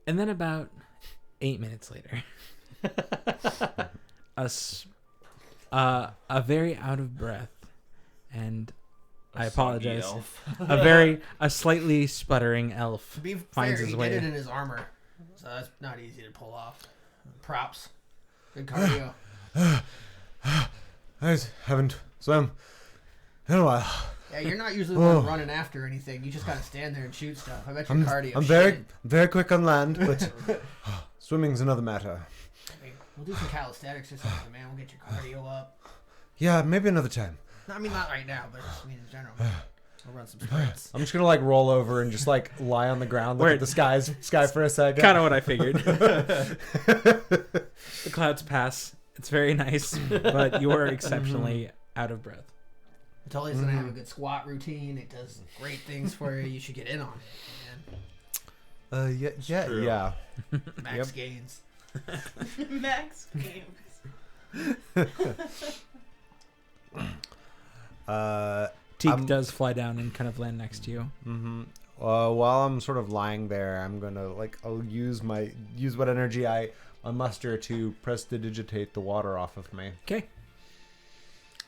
And then about 8 minutes later, a very out of breath, and I apologize. Elf. A slightly sputtering elf To be finds fair, his he way. did it in his armor. So that's not easy to pull off. Props. Good cardio. I haven't swum in a while. Yeah, you're not usually the one running after anything. You just gotta stand there and shoot stuff. I bet your cardio. I'm very quick on land, but swimming's another matter. I mean, we'll do some calisthenics or something, man. We'll get your cardio up. Yeah, maybe another time. I mean, not right now, but just, I mean, in general. We'll run some sprints. I'm just gonna like roll over and just like lie on the ground, look at the sky for a second. Kind of what I figured. The clouds pass. It's very nice, but you are exceptionally out of breath. Tully's gonna have a good squat routine. It does great things for you. You should get in on it, man. Yeah. Max gains. Max games. Teak does fly down and kind of land next to you. Mm-hmm. While I'm sort of lying there, I'm gonna I'll use what energy I muster to prestidigitate the water off of me. Okay.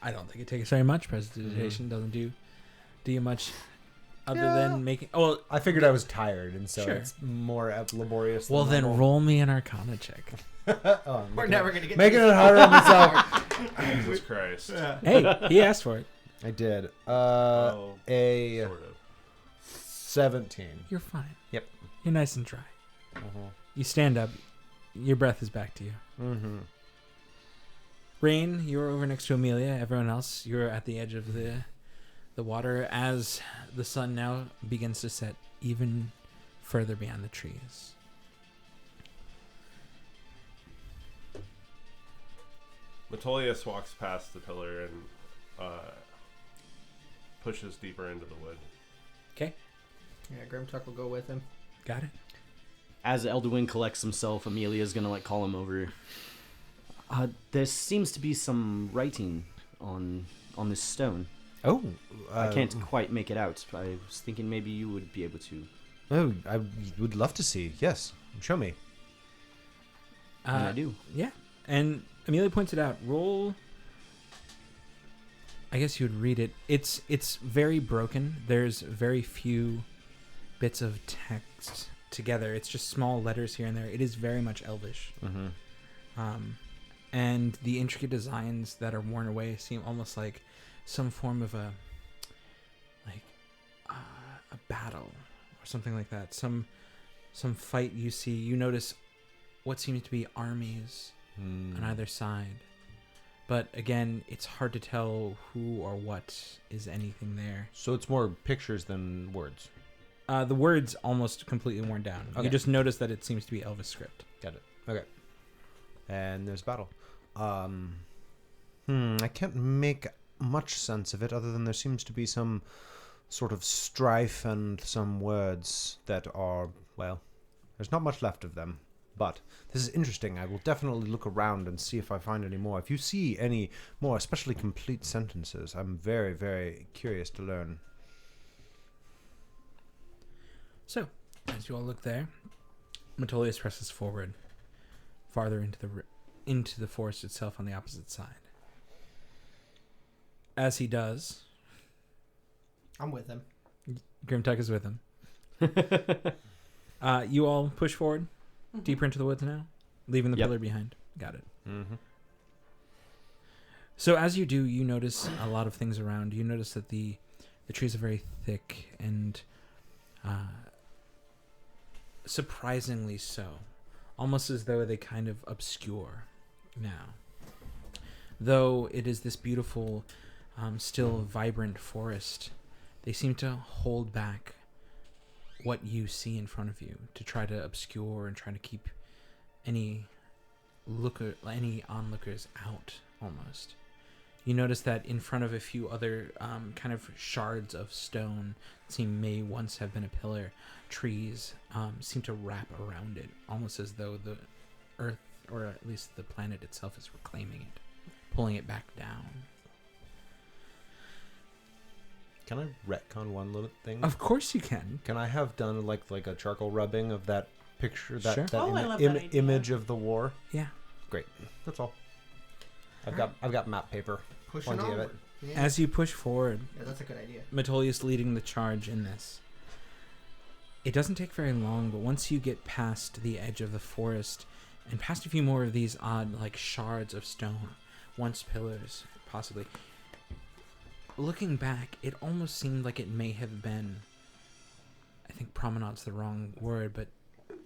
I don't think it takes very much. Prestidigitation doesn't do you much other than making. Oh, well, I figured I was tired, and so Sure. it's more laborious. well, than then normal. roll me an Arcana check. We're never gonna get making to it harder on myself. Jesus Christ. Hey, he asked for it. I did. Oh, A sort of. 17. You're fine. Yep. You're nice and dry. Uh-huh. You stand up. Your breath is back to you. Mm-hmm. Rain, you're over next to Amelia. Everyone else, you're at the edge of the water as the sun now begins to set even further beyond the trees. Metolius walks past the pillar and pushes deeper into the wood. Okay, Yeah, Grimtuck will go with him. got it. As Elwyn collects himself, Amelia's gonna like call him over. There seems to be some writing on this stone. Oh. I can't quite make it out. I was thinking maybe you would be able to. Oh, I would love to see. Yes. Show me. And I do. Yeah, and Amelia points it out. Roll. I guess you would read it. It's very broken. There's very few bits of text together. It's just small letters here and there. It is very much Elvish. Mm-hmm. And the intricate designs that are worn away seem almost like some form of a battle or something like that. Some fight you see. You notice what seems to be armies on either side. But again, it's hard to tell who or what is anything there. So it's more pictures than words. The words almost completely worn down. Okay. You just notice that it seems to be Elvis script. Got it. Okay. And there's battle. I can't make much sense of it other than there seems to be some sort of strife and some words that are, well, there's not much left of them. But this is interesting. I will definitely look around and see if I find any more. If you see any more, especially complete sentences, I'm very, very curious to learn. So, as you all look there, Metolius presses forward, farther into the forest itself on the opposite side. As he does, I'm with him. Grimtuck is with him. You all push forward, deeper into the woods now, leaving the Yep. pillar behind. Got it. Mm-hmm. So as you do, you notice a lot of things around. You notice that the trees are very thick and surprisingly so. Almost as though they kind of obscure now. Though it is this beautiful, still vibrant forest, they seem to hold back what you see in front of you to try to obscure and try to keep any onlookers out almost. You notice that in front of a few other kind of shards of stone that may once have been a pillar, trees seem to wrap around it, almost as though the earth, or at least the planet itself, is reclaiming it, pulling it back down. Can I retcon one little thing? Of course you can. Can I have done like a charcoal rubbing of that picture, that, Sure. that Oh, I love that idea. image of the war? Yeah. Great. That's all. I've got map paper. Pushing Plenty of onward. it. Yeah. As you push forward, Yeah, that's a good idea. Metolius leading the charge in this, It doesn't take very long, but once you get past the edge of the forest and past a few more of these odd, like, shards of stone, once pillars, possibly, looking back, it almost seemed like it may have been, I think promenade's the wrong word, but,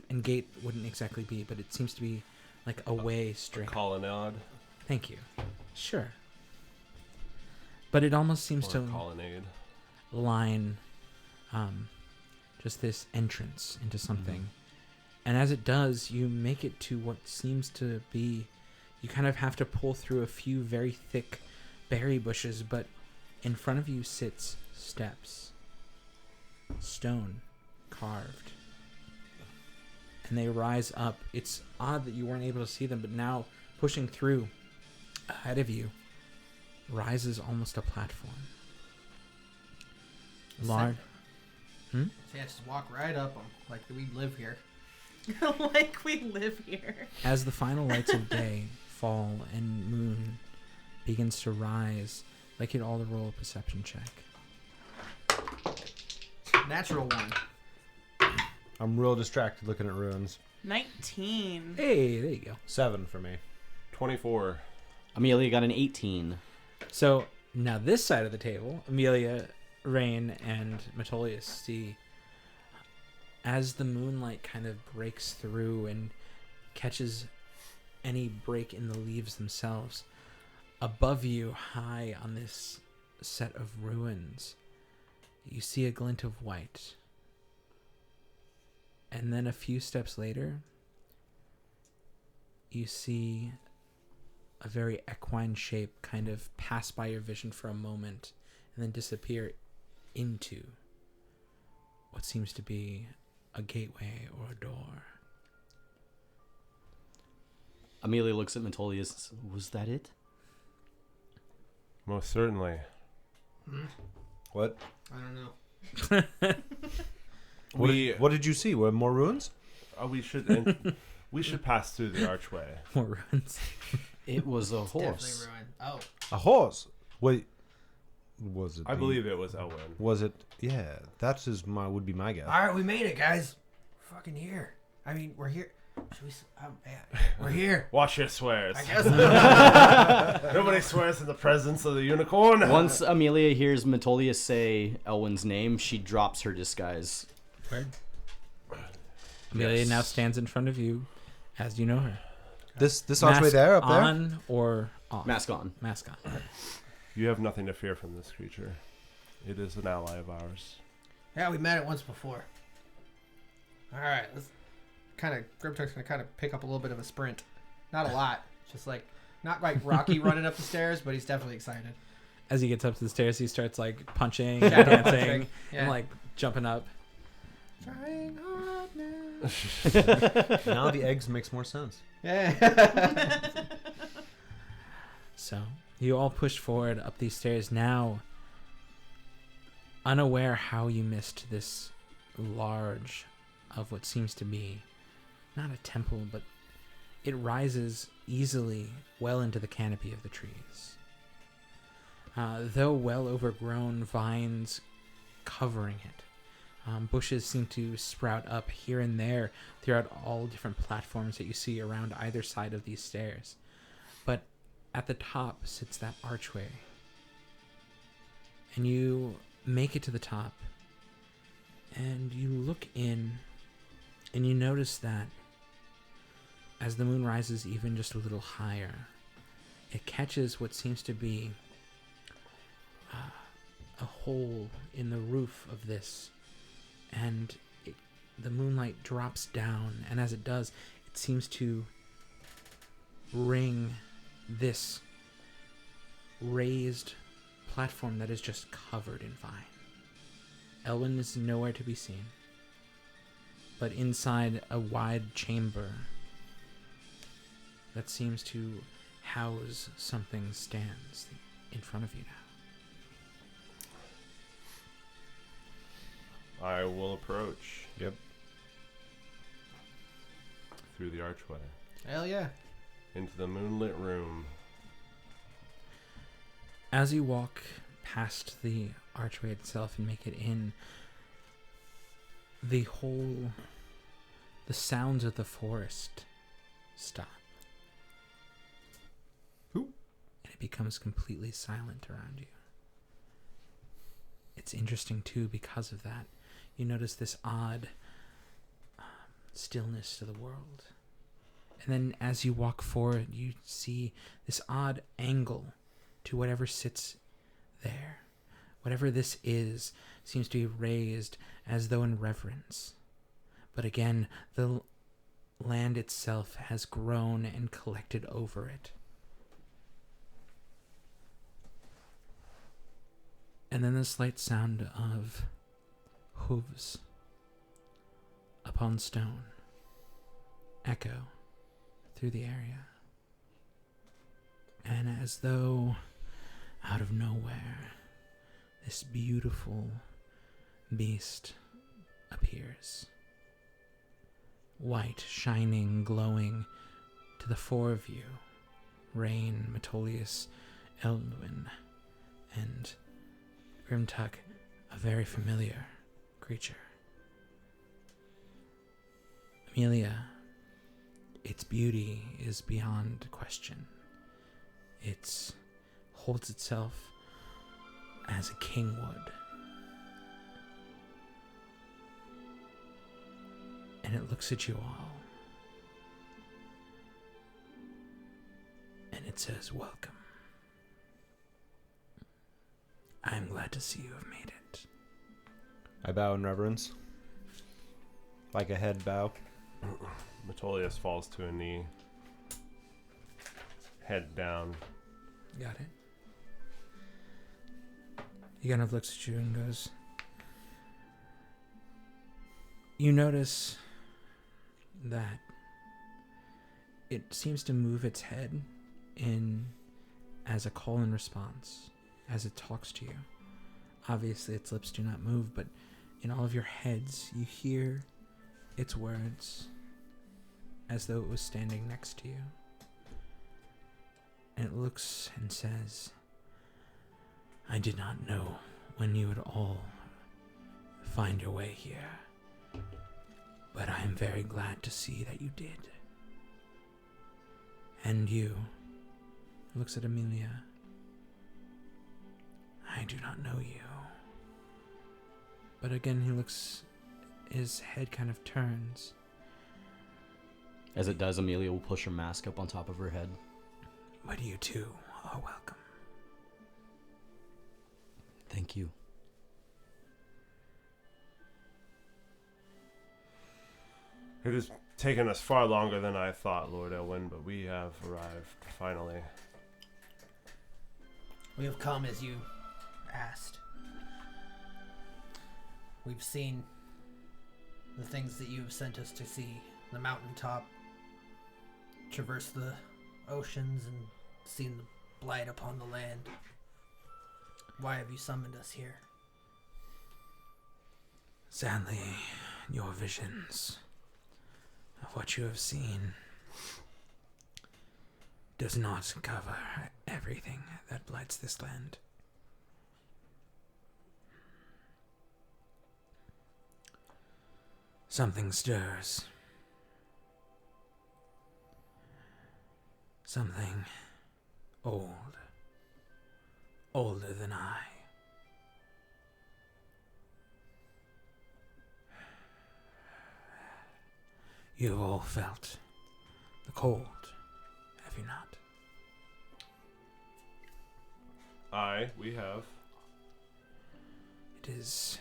and gate wouldn't exactly be, but it seems to be like a way straight. Colonnade. Thank you. Sure. But it almost seems to colonnade. line just this entrance into something. And as it does, you make it to what seems to be, you kind of have to pull through a few very thick berry bushes, but in front of you sits steps, stone carved, and they rise up. It's odd that you weren't able to see them, but now pushing through ahead of you rises almost a platform. Large. So yeah, just walk right up them like we live here. Like we live here. As the final lights of day fall and moon begins to rise, I'd like you to all to roll a perception check. Natural one. I'm real distracted looking at ruins. 19. Hey, there you go. 7 for me. 24. Amelia got an 18. So now this side of the table, Amelia, Rain, and Metolius see as the moonlight kind of breaks through and catches any break in the leaves themselves. Above you, high on this set of ruins, you see a glint of white. And then a few steps later, you see a very equine shape kind of pass by your vision for a moment and then disappear into what seems to be a gateway or a door. Amelia looks at Metolius. Was that it? Most certainly. What? I don't know. What did you see? Were more ruins? We should pass through the archway. More ruins. It was a Definitely horse. ruined. Oh, A horse? Wait. Was it? I believe it was Elwyn. Was it? Yeah, that is would be my guess. all right, we made it, guys. We're fucking here. I mean, we're here. Should we? Yeah, we're here. Watch your swears. I guess. Nobody swears in the presence of the unicorn. Once Amelia hears Metolius say Elwyn's name, she drops her disguise. Amelia now stands in front of you as you know her. This archway there, up there? On or off? Mask on. Mask on. You have nothing to fear from this creature. It is an ally of ours. Yeah, we met it once before. All right, let's kind of. Grimtuck's gonna kind of pick up a little bit of a sprint. Not a lot, just like not like Rocky running up the stairs, but he's definitely excited. As he gets up to the stairs, he starts like punching, Shadow dancing, punching, yeah. and like jumping up. Trying hard now. Now the eggs makes more sense. Yeah. So you all push forward up these stairs now, unaware how you missed this large of what seems to be not a temple, but it rises easily well into the canopy of the trees. Though well overgrown, vines covering it. Bushes seem to sprout up here and there throughout all different platforms that you see around either side of these stairs. But at the top sits that archway. And you make it to the top. And you look in and you notice that as the moon rises even just a little higher, it catches what seems to be a hole in the roof of this. And the moonlight drops down, and as it does, it seems to ring this raised platform that is just covered in vine. Elwyn is nowhere to be seen, but inside a wide chamber that seems to house something stands in front of you now. I will approach. Yep. Through the archway. Hell yeah. Into the moonlit room. As you walk past the archway itself and make it in, the sounds of the forest stop. Who? And it becomes completely silent around you. It's interesting, too, because of that. You notice this odd stillness to the world. And then as you walk forward, you see this odd angle to whatever sits there. Whatever this is seems to be raised as though in reverence. But again, the land itself has grown and collected over it. And then the slight sound of hooves upon stone echo through the area. And as though out of nowhere, this beautiful beast appears. White, shining, glowing to the four of you. Rain, Metolius, Elwyn, and Grimtuck, a very familiar creature. Amelia, its beauty is beyond question. It holds itself as a king would. And it looks at you all. And it says, welcome. I am glad to see you have made it. I bow in reverence. Like a head bow. Metolius falls to a knee. Head down. Got it. He kind of looks at you and goes, you notice that it seems to move its head in as a call and response as it talks to you. Obviously its lips do not move, but in all of your heads you hear its words as though it was standing next to you. And it looks and says, I did not know when you would all find your way here, but I am very glad to see that you did. And you, looks at Amelia, I do not know you. But again he looks, his head kind of turns. As it does, Amelia will push her mask up on top of her head. But you too are welcome. Thank you. It has taken us far longer than I thought, Lord Elwyn, but we have arrived finally. We have come as you asked. We've seen the things that you have sent us to see. The mountaintop, traverse the oceans, and seen the blight upon the land. Why have you summoned us here? Sadly, your visions of what you have seen does not cover everything that blights this land. Something stirs. Something old. Older than I. You've all felt the cold, have you not? Aye, we have. It is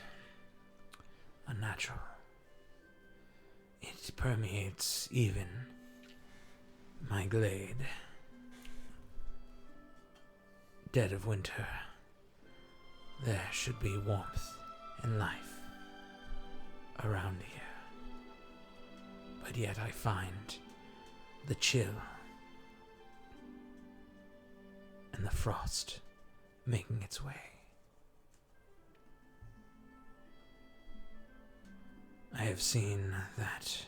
unnatural. It permeates even my glade. Dead of winter, there should be warmth and life around here. But yet I find the chill and the frost making its way. I have seen that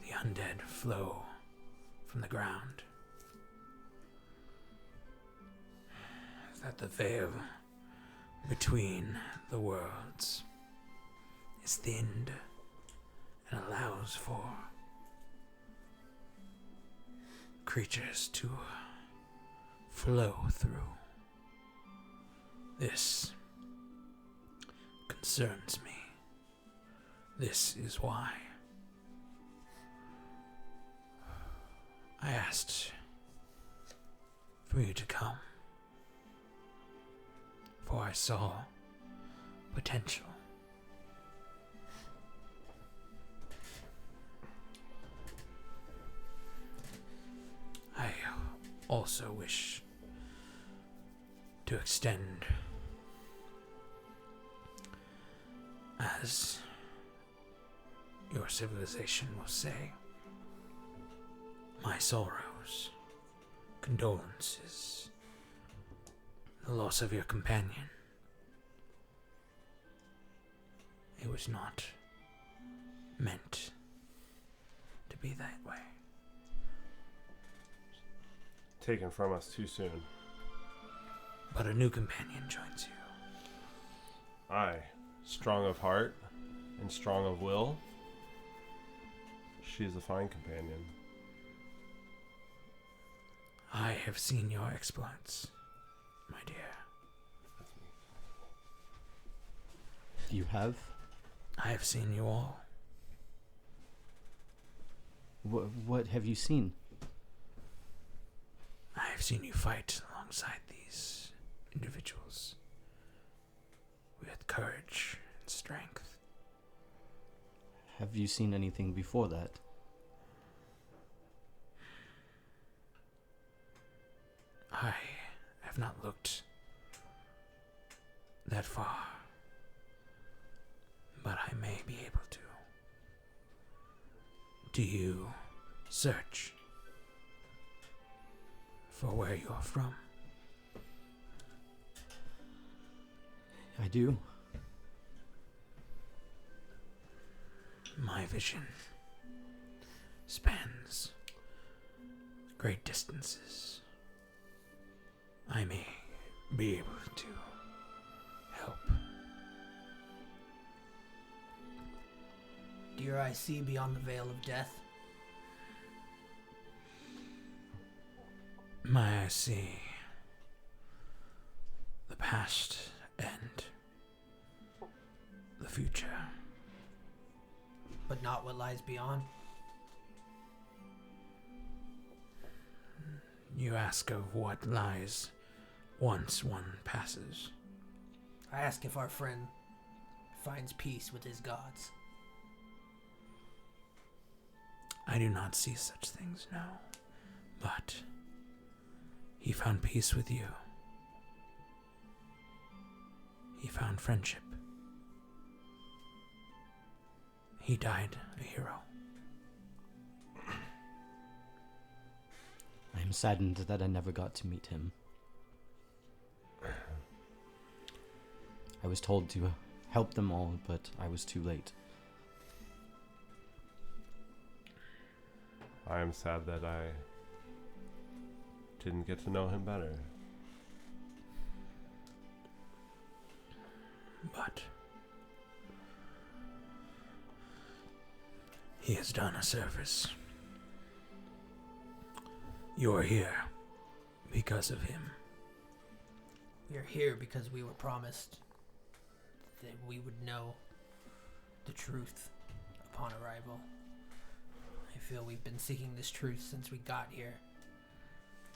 the undead flow from the ground. That the veil between the worlds is thinned and allows for creatures to flow through. This concerns me. This is why I asked for you to come, for I saw potential. I also wish to extend, as your civilization will say, my sorrows, condolences, the loss of your companion. It was not meant to be that way. Taken from us too soon. But a new companion joins you. I, strong of heart and strong of will, she is a fine companion. I have seen your exploits, my dear. You have? I have seen you all. What have you seen? I have seen you fight alongside these individuals with courage and strength. Have you seen anything before that? I have not looked that far, but I may be able to. Do you search for where you are from? I do. My vision spans great distances. I may be able to help. Do your eyes see beyond the veil of death? My eyes see the past and the future. But not what lies beyond? You ask of what lies once one passes. I ask if our friend finds peace with his gods. I do not see such things, no. But he found peace with you. He found friendship. He died a hero. I'm saddened that I never got to meet him. I was told to help them all, but I was too late. I am sad that I didn't get to know him better. But he has done a service. You're here because of him. We are here because we were promised that we would know the truth upon arrival. I feel we've been seeking this truth since we got here.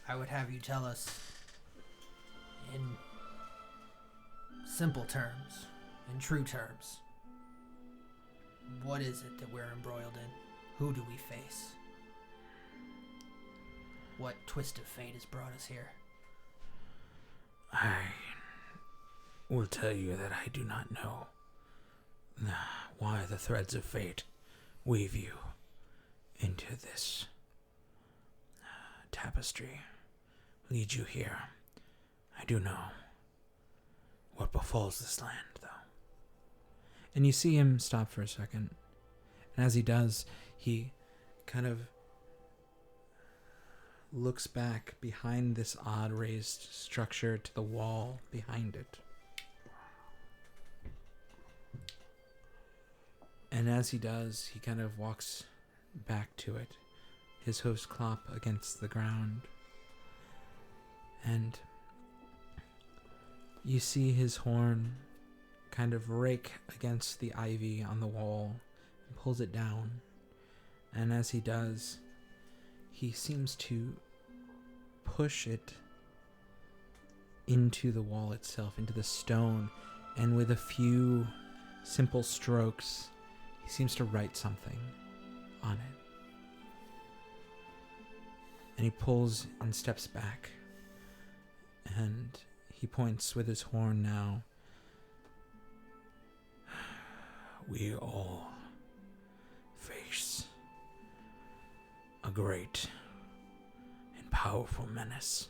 I would have you tell us in simple terms, in true terms, what is it that we're embroiled in? Who do we face? What twist of fate has brought us here? I will tell you that I do not know why the threads of fate weave you into this tapestry, lead you here. I do know what befalls this land, though. And you see him stop for a second, and as he does, he kind of looks back behind this odd raised structure to the wall behind it. And as he does, he kind of walks back to it, his host clop against the ground. And you see his horn kind of rake against the ivy on the wall and pulls it down. And as he does, he seems to push it into the wall itself, into the stone, and with a few simple strokes, he seems to write something on it. And he pulls and steps back, and he points with his horn now. We all face a great and powerful menace.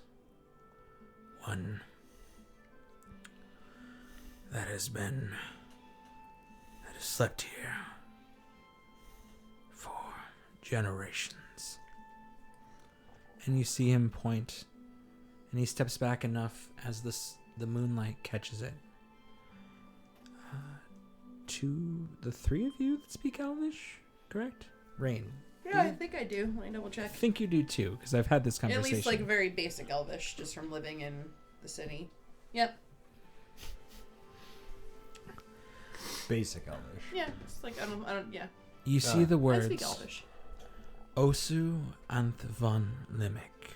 One that has slept here for generations. And you see him point, and he steps back enough as the moonlight catches it. To the three of you that speak Elvish, correct? Rain. Yeah, I think I do. Let me double I check. think you do too, because I've had this At conversation. least like very basic Elvish, just from living in the city. Yep. Basic Elvish. Yeah, it's like I don't. Yeah. You see the I words speak Elvish. Osu anth von Limik.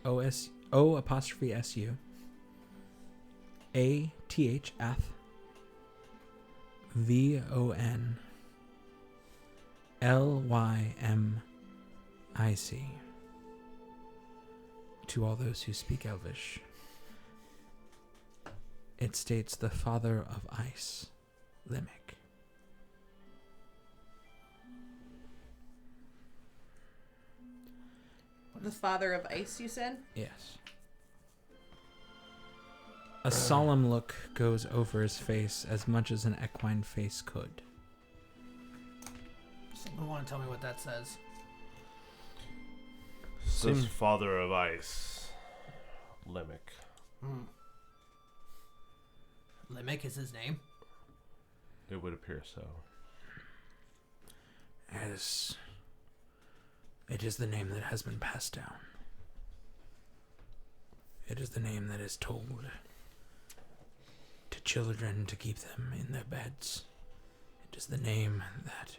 O apostrophe S-U. A-T-H ath. V-O-N. L-Y-M-I-C. To all those who speak Elvish, it states the father of ice, Limik. The father of ice, you said? Yes. A solemn look goes over his face as much as an equine face could. Someone want to tell me what that says? Says father of ice, Limik. Limik is his name? It would appear so. As it is the name that has been passed down. It is the name that is told to children to keep them in their beds. It is the name that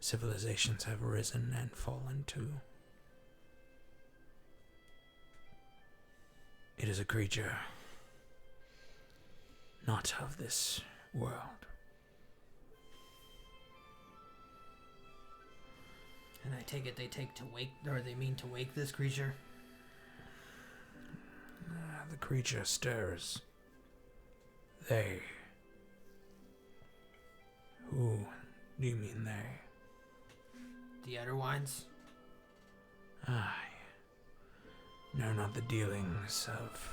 civilizations have risen and fallen to. It is a creature not of this world. And I take it they mean to wake this creature? The creature stirs. They. Who do you mean they? The Edderwines? I know not the dealings of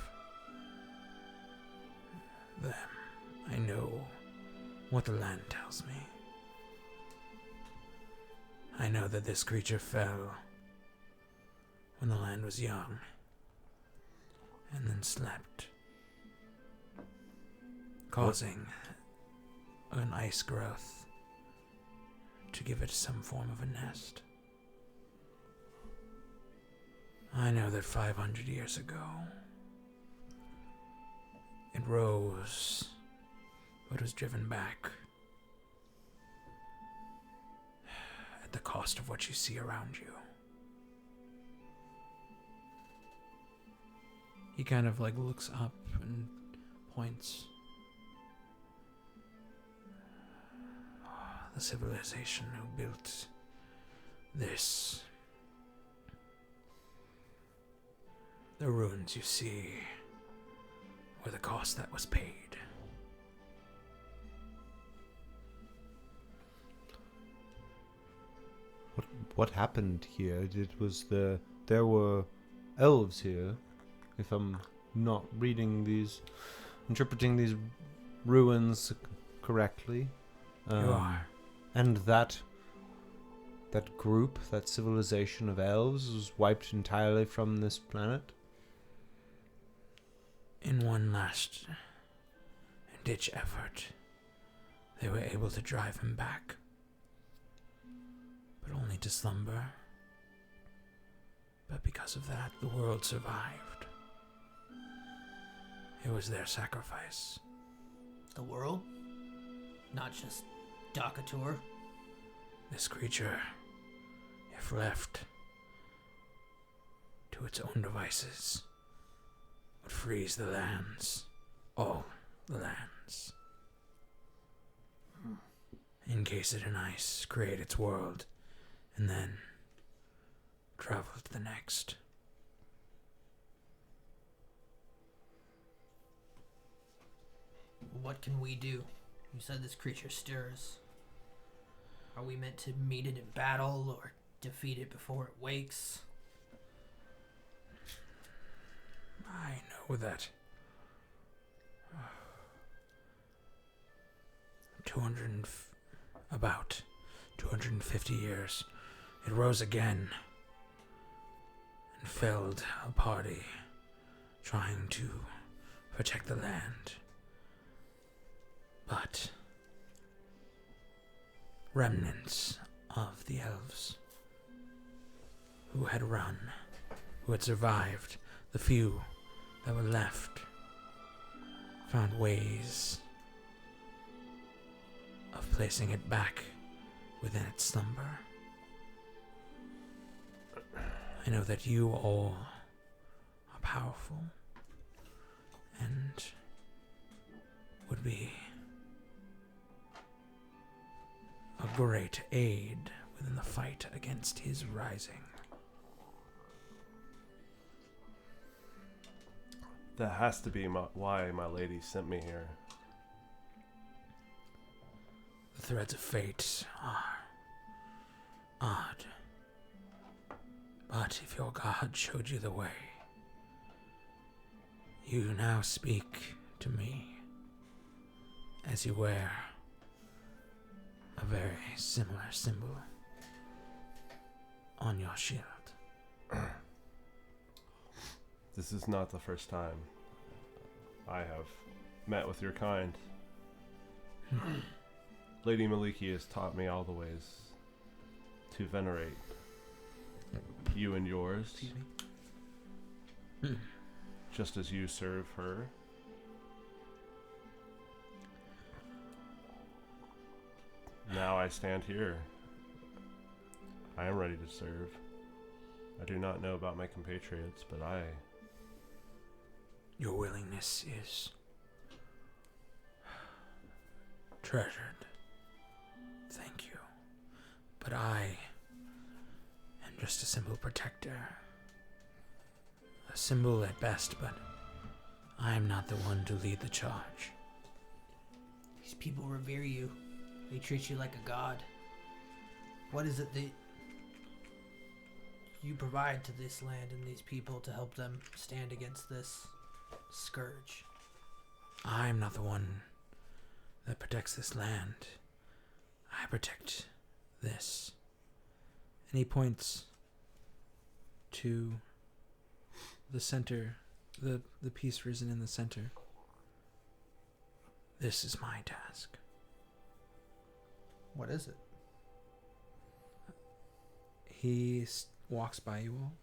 them. I know what the land tells me. I know that this creature fell when the land was young, and then slept, causing an ice growth to give it some form of a nest. I know that 500 years ago, it rose, but was driven back at the cost of what you see around you. He kind of like looks up and points. The civilization who built this. The ruins you see were the cost that was paid. What happened here? There were elves here, if I'm not interpreting these ruins correctly. You are. And that group, that civilization of elves, was wiped entirely from this planet? In one last ditch effort, they were able to drive him back, but only to slumber. But because of that, the world survived. It was their sacrifice. The world? Not just Dakator? This creature, if left to its own devices, would freeze the lands. All the lands. Encase it in ice, create its world, and then travel to the next. What can we do? You said this creature stirs. Are we meant to meet it in battle or defeat it before it wakes? I know that 250 years, it rose again and felled a party trying to protect the land. But remnants of the elves who had run, who had survived, the few that were left, found ways of placing it back within its slumber. I know that you all are powerful and would be a great aid within the fight against his rising. That has to be why my lady sent me here. The threads of fate are odd. But if your god showed you the way, you now speak to me as you wear a very similar symbol on your shield. This is not the first time I have met with your kind. Lady Maliki has taught me all the ways to venerate you and yours, just as you serve her. Now I stand here. I am ready to serve. I do not know about my compatriots, but Your willingness is treasured. Thank you. But I am just a simple protector. A symbol at best, but I am not the one to lead the charge. These people revere you. They treat you like a god. What is it that you provide to this land and these people to help them stand against this scourge? I am not the one that protects this land. I protect this. And he points to the center, the piece risen in the center. This is my task. What is it? He walks by you all.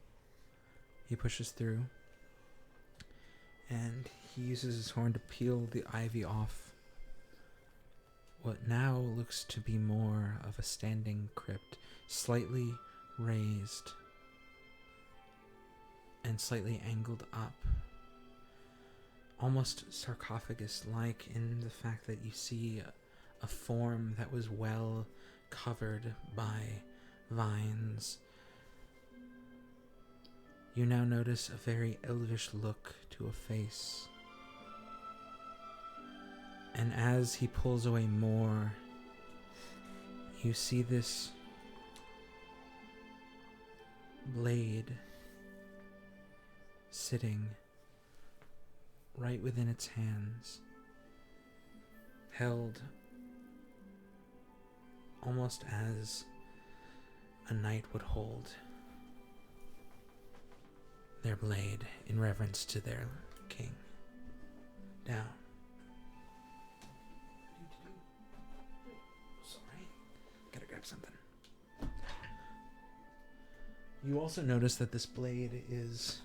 He pushes through. And he uses his horn to peel the ivy off what now looks to be more of a standing crypt, slightly raised and slightly angled up, almost sarcophagus-like in the fact that you see a form that was well covered by vines. You now notice a very elvish look to a face. And as he pulls away more, you see this blade sitting right within its hands, held almost as a knight would hold their blade in reverence to their king. down. Sorry. Gotta grab something. You also notice that this blade is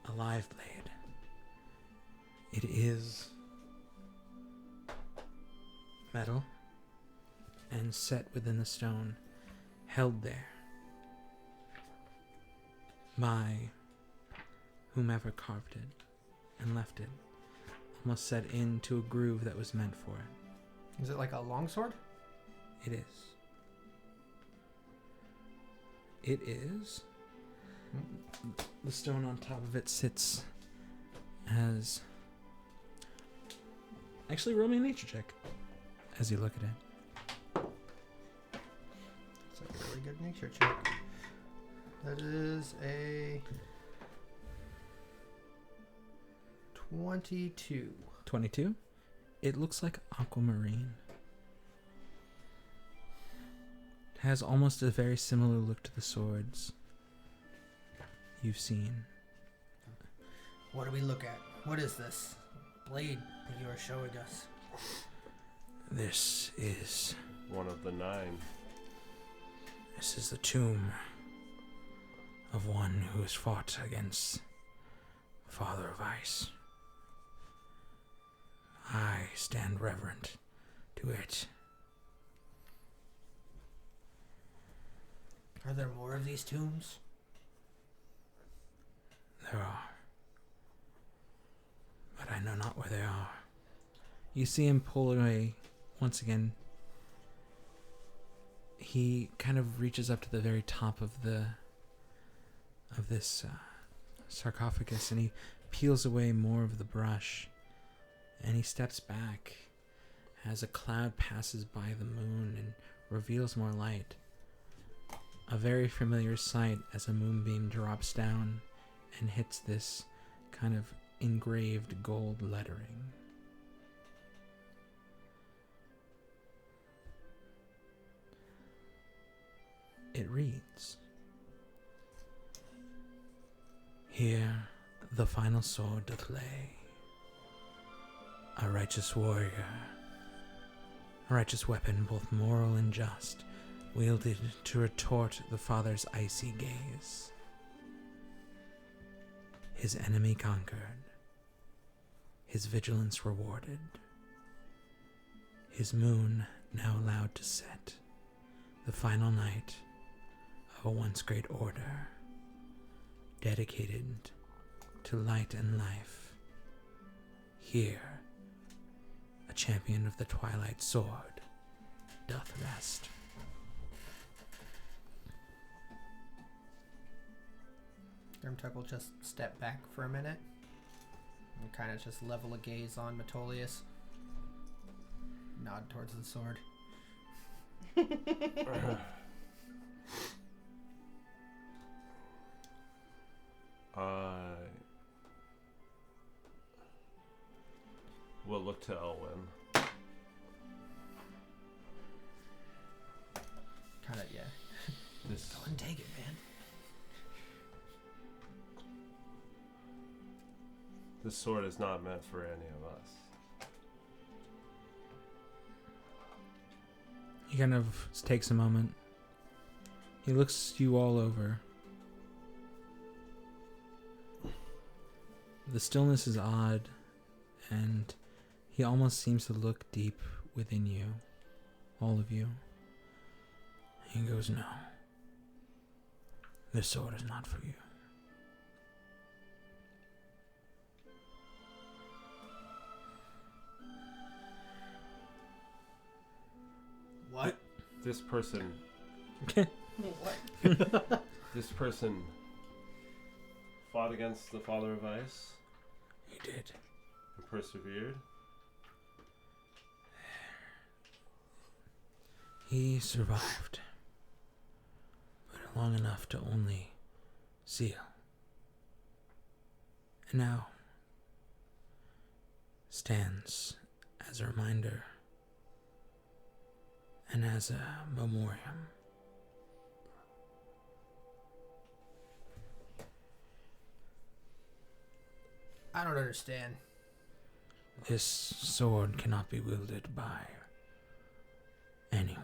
a live blade. It is metal and set within the stone, held there by whomever carved it and left it, almost set into a groove that was meant for it. Is it like a longsword? It is. It is. The stone on top of it sits as... Actually, roll me a nature check as you look at it. It's like a really good nature check. That is a 22. 22. It looks like aquamarine. It has almost a very similar look to the swords you've seen. What do we look at? What is this blade that you are showing us? This is One of the 9. This is the tomb of one who has fought against Father of Ice. I stand reverent to it. Are there more of these tombs? There are. But I know not where they are. You see him pull away once again. He kind of reaches up to the very top of this sarcophagus, and he peels away more of the brush, and he steps back as a cloud passes by the moon and reveals more light. A very familiar sight as a moonbeam drops down and hits this kind of engraved gold lettering. It reads, "Here the final sword doth lay, a righteous warrior, a righteous weapon both moral and just, wielded to retort the Father's icy gaze. His enemy conquered, his vigilance rewarded, his moon now allowed to set, the final night of a once great order, dedicated to light and life. Here, a champion of the Twilight sword doth rest." Grimtuck will just step back for a minute and kind of just level a gaze on Metolius. Nod towards the sword. We'll look to Elwyn. Kind of, yeah. This Go and take it, man. this sword is not meant for any of us. He kind of takes a moment. He looks you all over. The stillness is odd, and he almost seems to look deep within you, all of you. He goes, "No, this sword is not for you." What? This person, What? this person fought against the Father of Ice He did. and persevered. He survived, but long enough to only seal. And now stands as a reminder and as a memoriam. I don't understand. This sword cannot be wielded by anyone.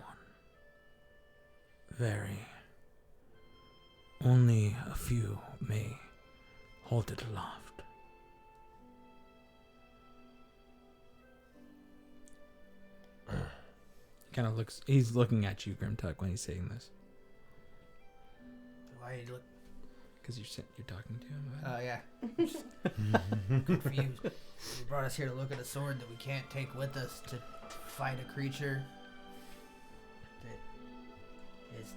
Only a few may hold it aloft. He's looking at you, Grimtuck, when he's saying this. Why you look? Because you're talking to him about Oh, yeah. Confused. You brought us here to look at a sword that we can't take with us to fight a creature that is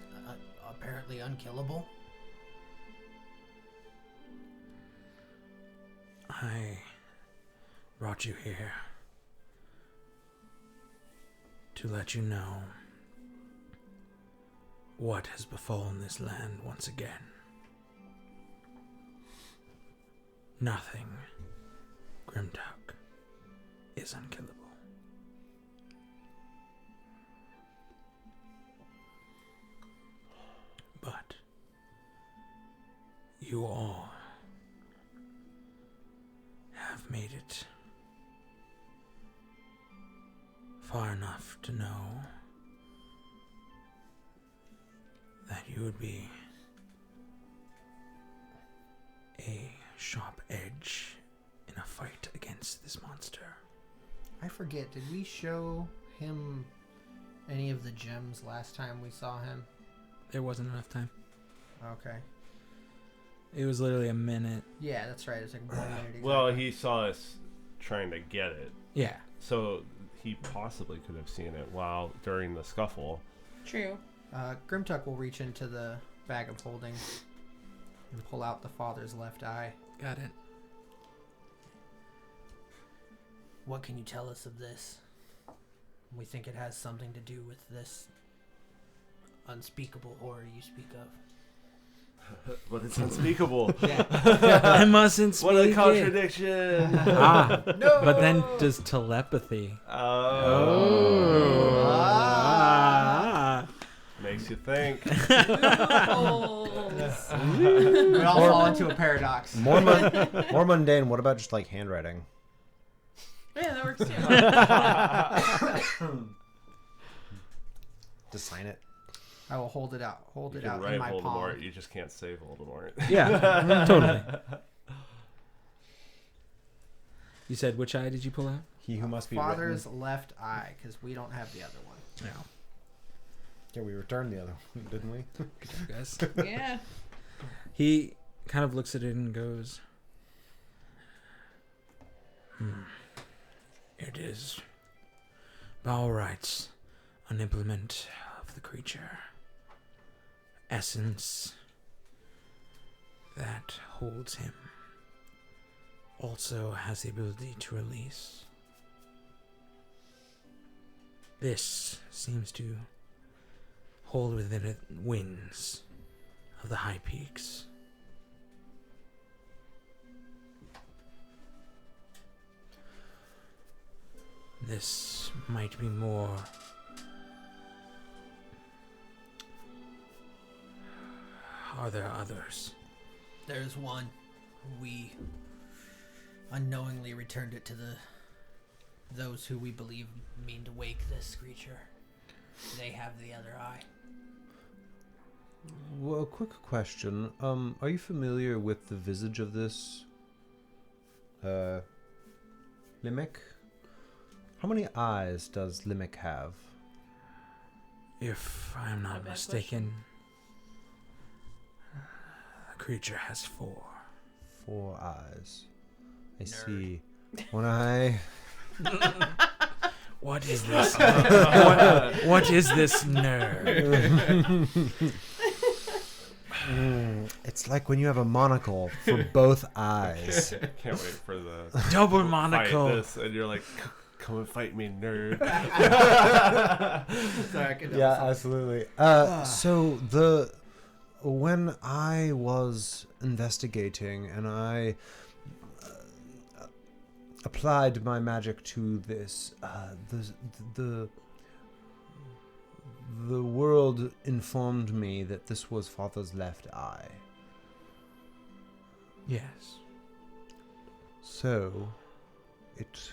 apparently unkillable. I brought you here to let you know what has befallen this land once again. Nothing, Grimtuck, is unkillable. But you all have made it far enough to know that you would be a sharp edge in a fight against this monster. I forget, did we show him any of the gems last time we saw him? There wasn't enough time. Okay. It was literally a minute. Yeah, that's right. It's like 1 minute. Exactly. Well, he saw us trying to get it, Yeah. so he possibly could have seen it while during the scuffle. True. Grimtuck will reach into the bag of holding and pull out the father's left eye. Got it. What can you tell us of this? We think it has something to do with this unspeakable horror you speak of. But it's unspeakable. I mustn't speak What a it. contradiction! No! But then does telepathy. Oh. Ah. Makes you think. We all fall into a paradox. More mundane. What about just like handwriting? Yeah, that works too. To sign it. I will hold it out. Hold You it can out write in my Voldemort, palm. you just can't say Voldemort. Yeah, totally. You said which eye did you pull out? He who must be Father's written. left eye, because we don't have the other one. No. Yeah, we returned the other one, didn't we? Good job, guys. Yeah. He kind of looks at it and goes, It is, by all rights, an implement of the creature. Essence that holds him also has the ability to release. This seems to hold within it winds of the high peaks. This might be more Are there others? There's one. We unknowingly returned it to those who we believe mean to wake this creature. They have the other eye. Well, a quick question. Are you familiar with the visage of this Limerick? How many eyes does Limerick have? If I am Not a not bad mistaken, the creature has 4. 4 eyes. I Nerd. see. One eye. What is this? what is this nerd? It's like when you have a monocle for both eyes. Can't wait for the Double fight monocle. this, and you're like, come and fight me, nerd. Sorry, I could Yeah, absolutely. So when I was investigating and I applied my magic to this, the world informed me that this was Father's left eye. Yes. So it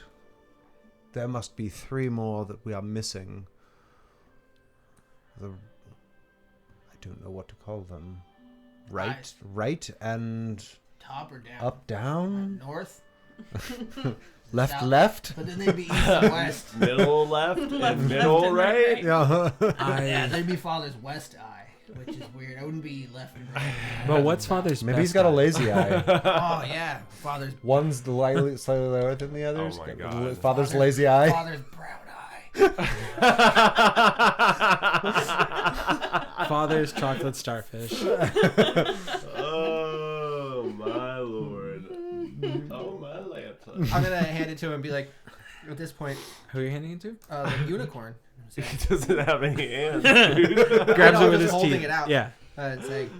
there must be 3 more that we are missing. I don't know what to call them. Right, and Top or down? up, down, North? left, South. left. But then they'd be east and west. Middle left and middle right. Yeah. Yeah, they'd be father's west eye, which is weird. I wouldn't be left and right. But what's father's Maybe best he's got a eye? lazy eye. Oh, yeah. Father's One's slightly lower than the others. Oh my God. Father's lazy eye. Father's brown eye. Father's chocolate starfish. Oh my lord. Oh my lanta. I'm gonna hand it to him and be like, at this point, Who are you handing it to? the unicorn. He doesn't have any hands. Grabs I'm it with just his holding teeth. it out. Yeah. And saying,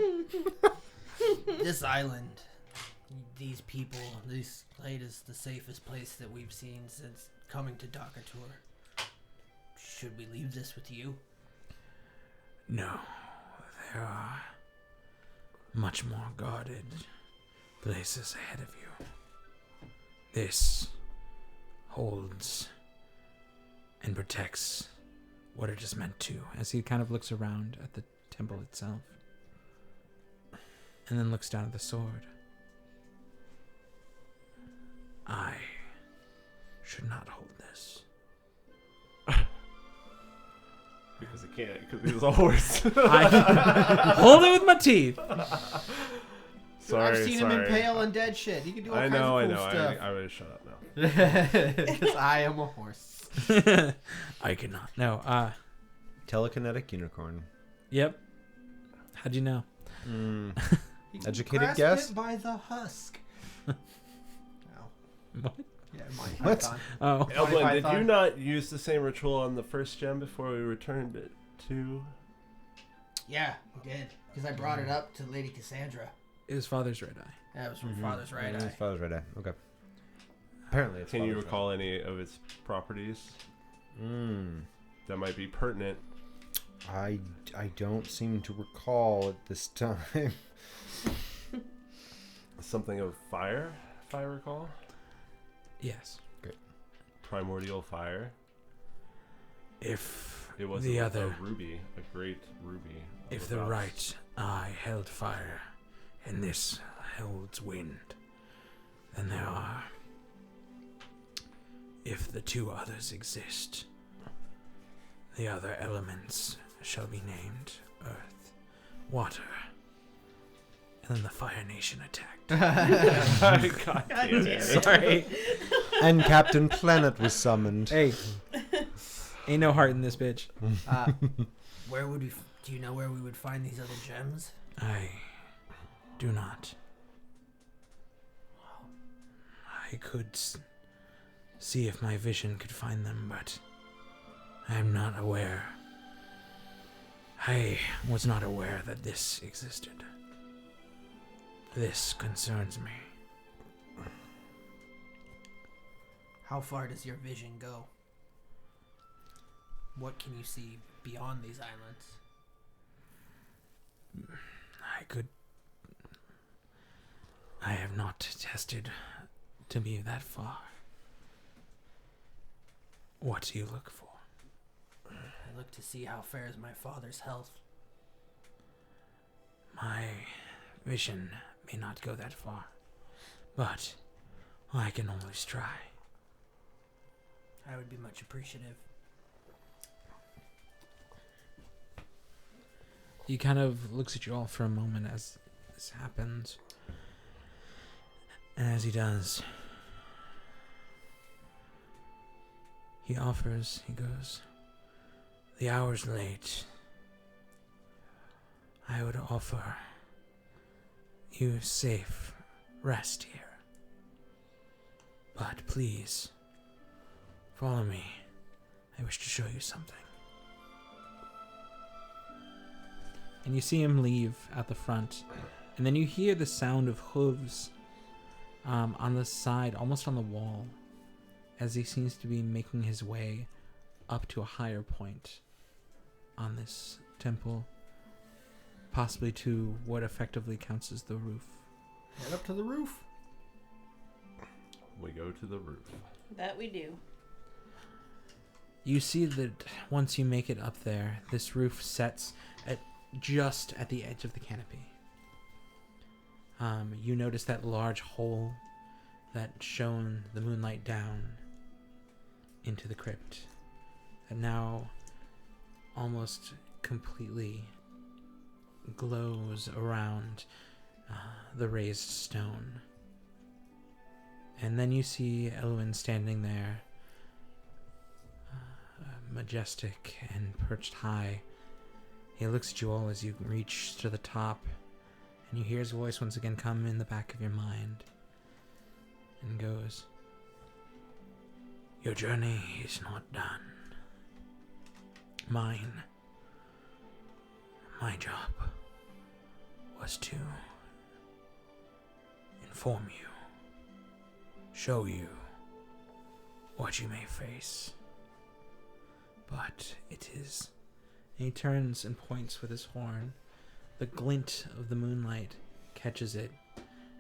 this island, these people, this Glade is the safest place that we've seen since coming to Dakatur. Should we leave this with you? No, there are much more guarded places ahead of you. This holds and protects what it is meant to, as he kind of looks around at the temple itself and then looks down at the sword. I should not hold this. Because he can't, because he's a horse. I hold it with my teeth. Sorry, I've seen him impale undead shit. He can do all kinds of cool stuff. I would shut up now. Because I am a horse. I cannot. No. Telekinetic unicorn. Yep. How'd you know? You can Educated grasp guess? it by the husk. Oh. What? Yeah, my What? Python. Oh. Elwyn, did you Python. not use the same ritual on the first gem before we returned it to? Yeah, I did. Because I brought it up to Lady Cassandra. It was father's red eye. That was from Father's right His eye. father's right eye. Okay. Apparently, it's Can you father's recall any of its properties right. that might be pertinent? I don't seem to recall at this time. Something of fire, if I recall. Yes. Primordial fire. If It was the a other, ruby, a great ruby. of if the about- right eye held fire, and this holds wind, then there are. If the 2 others exist, the other elements shall be named Earth, Water, and then the Fire Nation attacked. God damn it. Sorry. And Captain Planet was summoned. Hey. Ain't no heart in this bitch. Where would we? Do you know where we would find these other gems? I do not. I could see if my vision could find them, but I am not aware. I was not aware that this existed. This concerns me. How far does your vision go? What can you see beyond these islands? I have not tested to be that far. What do you look for? I look to see how fares my father's health. My vision may not go that far, but I can always try. I would be much appreciative. He kind of looks at you all for a moment as this happens. And as he does, he goes, "The hour's late. I would offer you safe rest here. But please, follow me. I wish to show you something." And you see him leave at the front. And then you hear the sound of hooves on the side, almost on the wall, as he seems to be making his way up to a higher point on this temple, possibly to what effectively counts as the roof. Head up to the roof. We go to the roof. That we do. You see that once you make it up there, this roof sets just at the edge of the canopy. You notice that large hole that shone the moonlight down into the crypt, and now almost completely glows around the raised stone. And then you see Elwyn standing there, majestic and perched high. He looks at you all as you reach to the top, and you hear his voice once again come in the back of your mind, and goes, "Your journey is not done. My job was to inform you, show you what you may face. But it is..." And he turns and points with his horn. The glint of the moonlight catches it.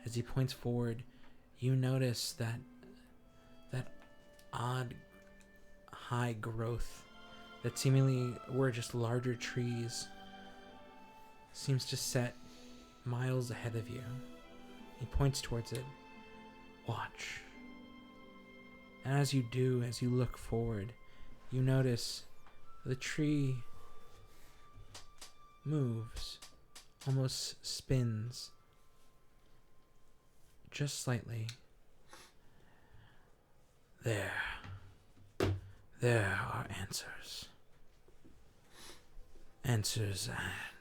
As he points forward, you notice that odd high growth that seemingly were just larger trees seems to set miles ahead of you. He points towards it. "Watch." And as you do, as you look forward, you notice the tree moves, almost spins, just slightly. There are answers. Answers at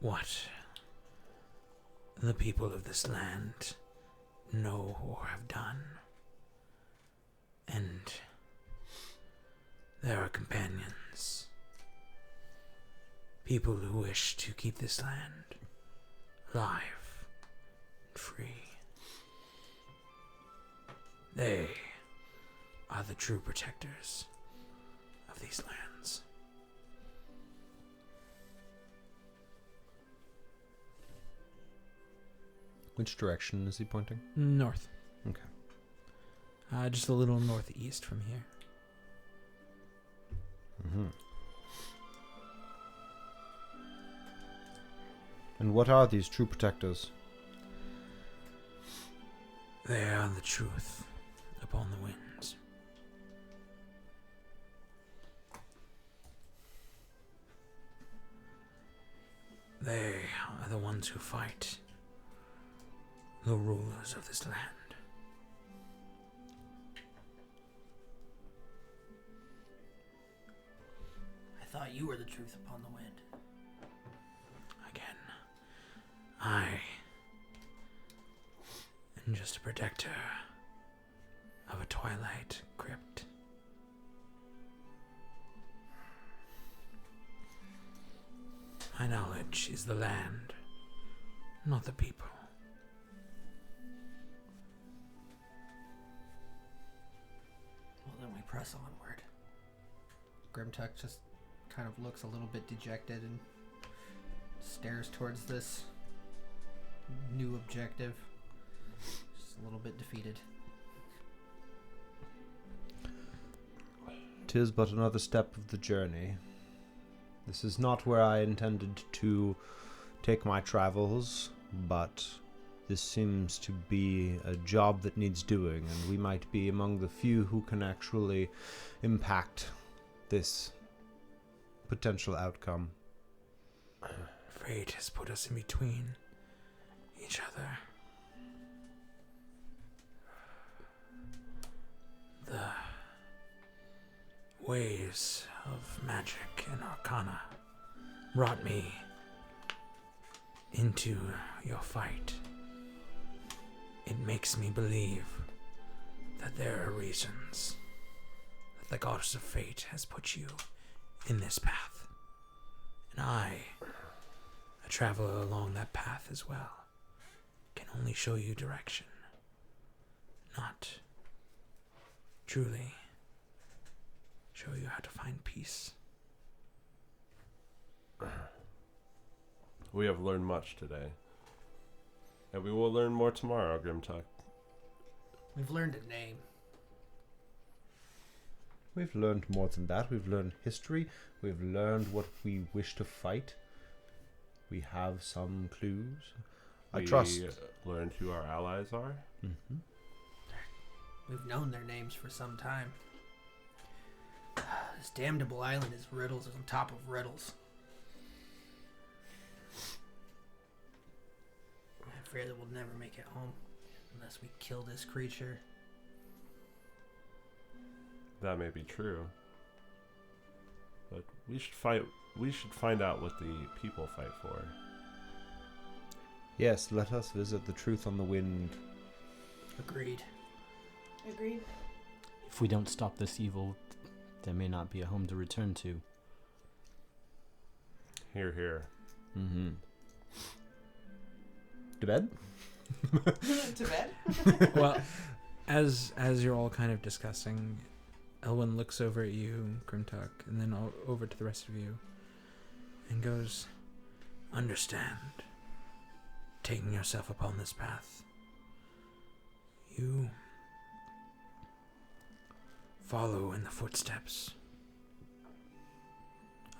what the people of this land know or have done. And there are companions. People who wish to keep this land alive and free. They are the true protectors of these lands. Which direction is he pointing? North. Okay. Just a little northeast from here. Mm-hmm. And what are these true protectors? They are the truth upon the winds. They are the ones who fight the rulers of this land. I thought you were the truth upon the wind. Again, I am just a protector of a Twilight crypt. My knowledge is the land, not the people. Well, then we press onward. Grimtuck just kind of looks a little bit dejected and stares towards this new objective. Just a little bit defeated. 'Tis but another step of the journey. This is not where I intended to take my travels, but this seems to be a job that needs doing, and we might be among the few who can actually impact this potential outcome. Fate has put us in between each other. The ways of magic and arcana brought me into your fight. It makes me believe that there are reasons that the goddess of fate has put you in this path. And I, a traveler along that path as well, can only show you direction, not truly show you how to find peace. We have learned much today. And we will learn more tomorrow, Grimtuck. We've learned a name. We've learned more than that. We've learned history. We've learned what we wish to fight. We have some clues. I trust. We learned who our allies are. Mm-hmm. We've known their names for some time. This damnable island is riddles on top of riddles. I'm afraid that we'll never make it home unless we kill this creature. That may be true. But we should fight. We should find out what the people fight for. Yes, let us visit the truth on the wind. Agreed. Agreed. If we don't stop this evil, there may not be a home to return to. Here, here. Mm-hmm. To bed? To bed? Well, as you're all kind of discussing, Elwyn looks over at you, Grimtuck, and then over to the rest of you, and goes, "Understand, taking yourself upon this path, you follow in the footsteps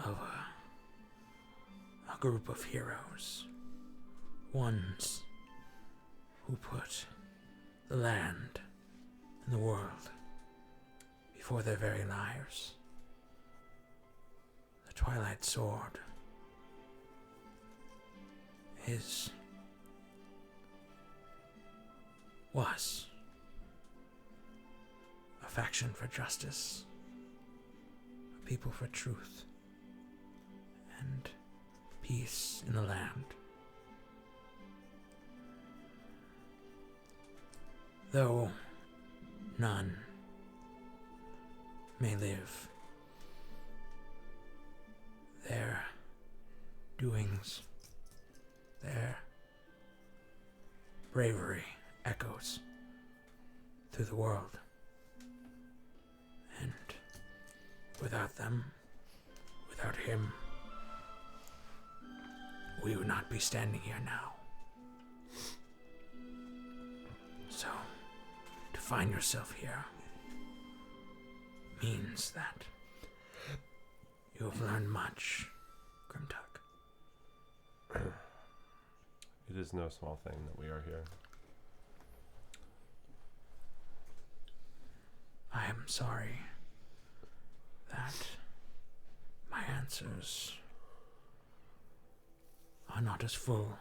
of a group of heroes, ones who put the land and the world before their very lives. The Twilight Sword was a faction for justice, a people for truth, and peace in the land. Though none may live, their doings, their bravery echoes through the world. And without them, without him, we would not be standing here now. So, to find yourself here means that you have learned much, Grimtuck. It is no small thing that we are here. I am sorry that my answers are not as full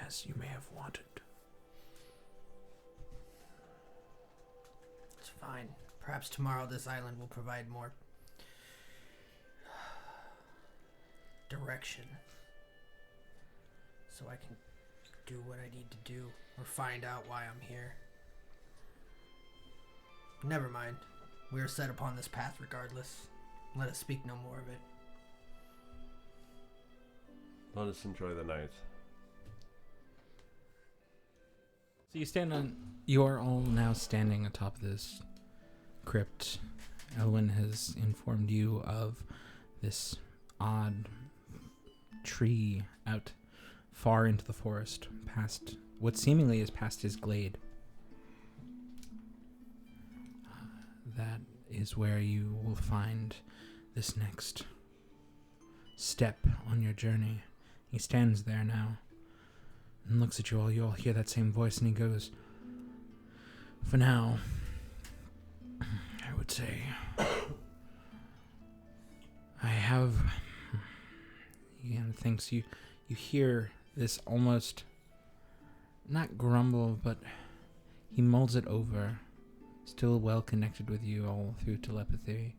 as you may have wanted. It's fine. Perhaps tomorrow this island will provide more direction, so I can do what I need to do or find out why I'm here. Never mind. We are set upon this path regardless. Let us speak no more of it. Let us enjoy the night. So you are all now standing atop this crypt. Elwyn has informed you of this odd tree out far into the forest, past what seemingly is past his glade. That is where you will find this next step on your journey. He stands there now and looks at you all. You all hear that same voice, and he goes, "For now, I would say I have..." He kind of thinks you hear this almost, not grumble, but he mulls it over, still well connected with you all through telepathy.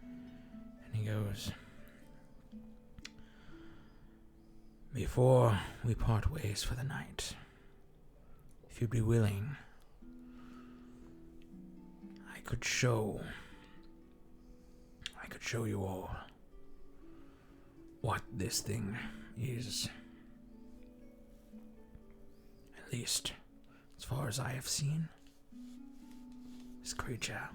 And he goes, "Before we part ways for the night, if you'd be willing, I could show you all what this thing is. At least, as far as I have seen, this creature.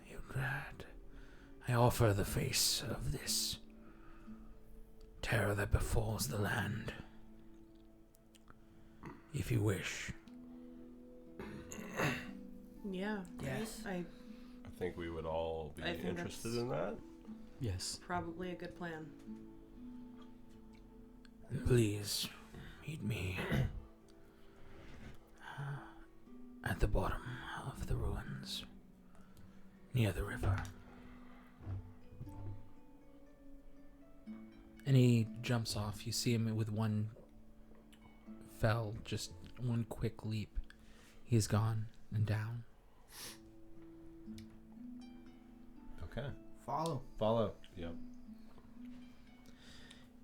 You glad? I offer the face of this terror that befalls the land. If you wish, Yeah. Yes. I I think we would all be I think interested that's- in that. Yes. probably a good plan. Please, meet me at the bottom of the ruins, near the river. And he jumps off. You see him with one just one quick leap. He's gone and down. Okay. Follow. Follow. Yep.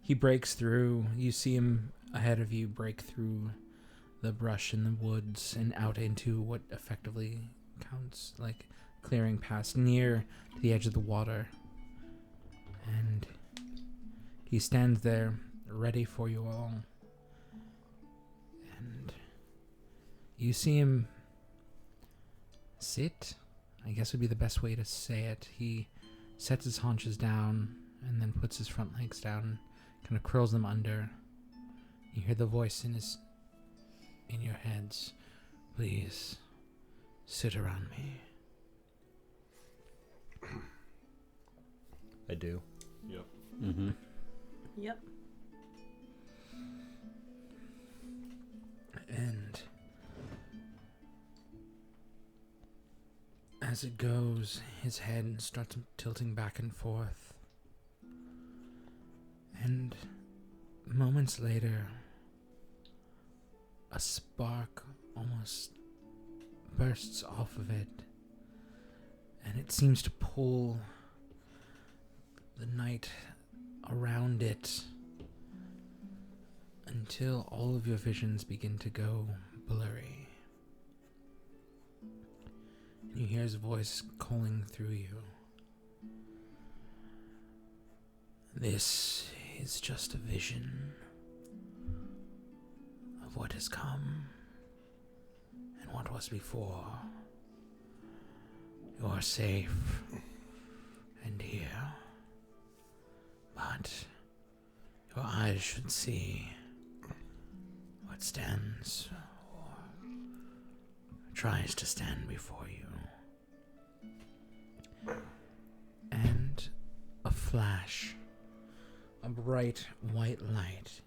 He breaks through. You see him ahead of you break through the brush in the woods and out into what effectively counts like clearing past near to the edge of the water. And he stands there ready for you all. And you see him sit, I guess would be the best way to say it. He sets his haunches down and then puts his front legs down, kind of curls them under. You hear the voice in your heads. Please, sit around me. I do. Yep. Mm-hmm. Yep. And as it goes, his head starts tilting back and forth. And moments later, a spark almost bursts off of it. And it seems to pull the night around it until all of your visions begin to go blurry. And you hear his voice calling through you. This is just a vision of what has come and what was before. You are safe and here, but your eyes should see what stands or tries to stand before you. And a flash, a bright white light,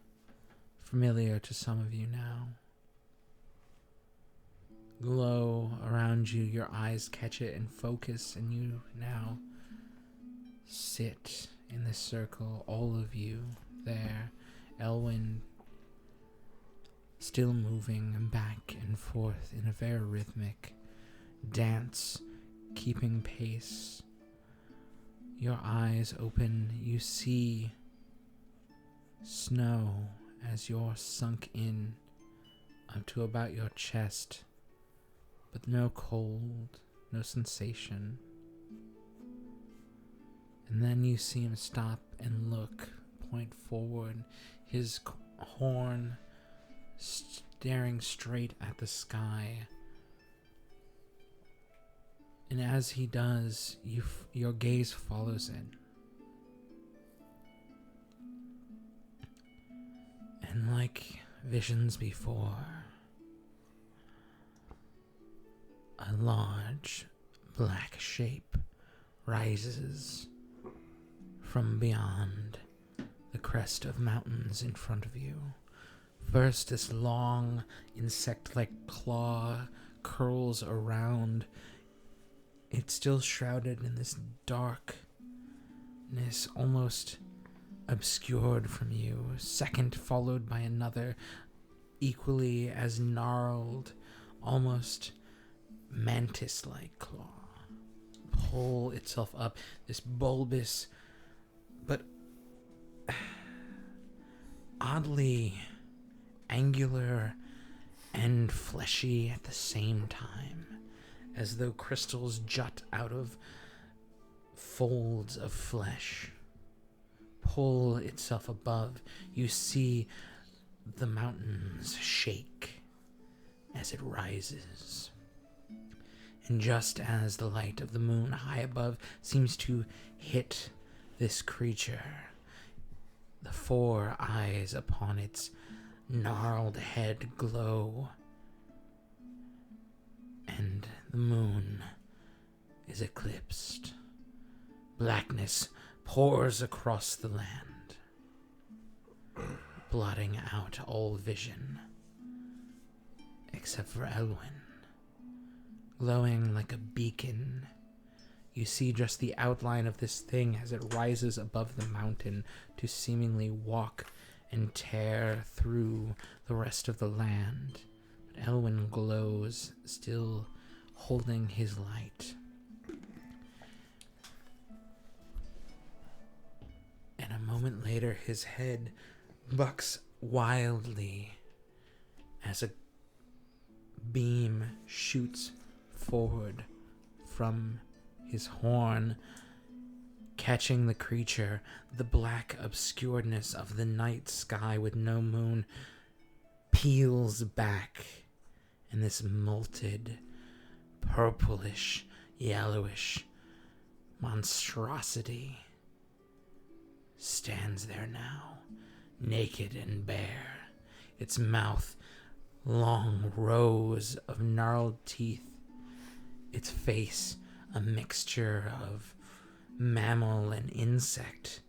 familiar to some of you now, glow around you. Your eyes catch it and focus, and you now sit in this circle, all of you there. Elwyn still moving back and forth in a very rhythmic dance, keeping pace. Your eyes open, you see snow as you're sunk in up to about your chest, but no cold, no sensation. And then you see him stop and look, point forward, his horn staring straight at the sky. And as he does, your gaze follows it. And like visions before, a large black shape rises from beyond the crest of mountains in front of you. First, this long insect-like claw curls around. It's still shrouded in this darkness, almost obscured from you. Second, followed by another, equally as gnarled, almost mantis-like claw. Pull itself up, this bulbous, but oddly angular and fleshy at the same time, as though crystals jut out of folds of flesh. Pull itself above, you see the mountains shake as it rises. And just as the light of the moon high above seems to hit this creature, the four eyes upon its gnarled head glow, and The moon is eclipsed. Blackness pours across the land, blotting out all vision, except for Elwyn. Glowing like a beacon, you see just the outline of this thing as it rises above the mountain to seemingly walk and tear through the rest of the land. But Elwyn glows, still holding his light. And a moment later, his head bucks wildly as a beam shoots forward from his horn, catching the creature. The black obscuredness of the night sky with no moon peels back, and this molted, purplish, yellowish monstrosity stands there now, naked and bare, its mouth long rows of gnarled teeth, its face a mixture of mammal and insect,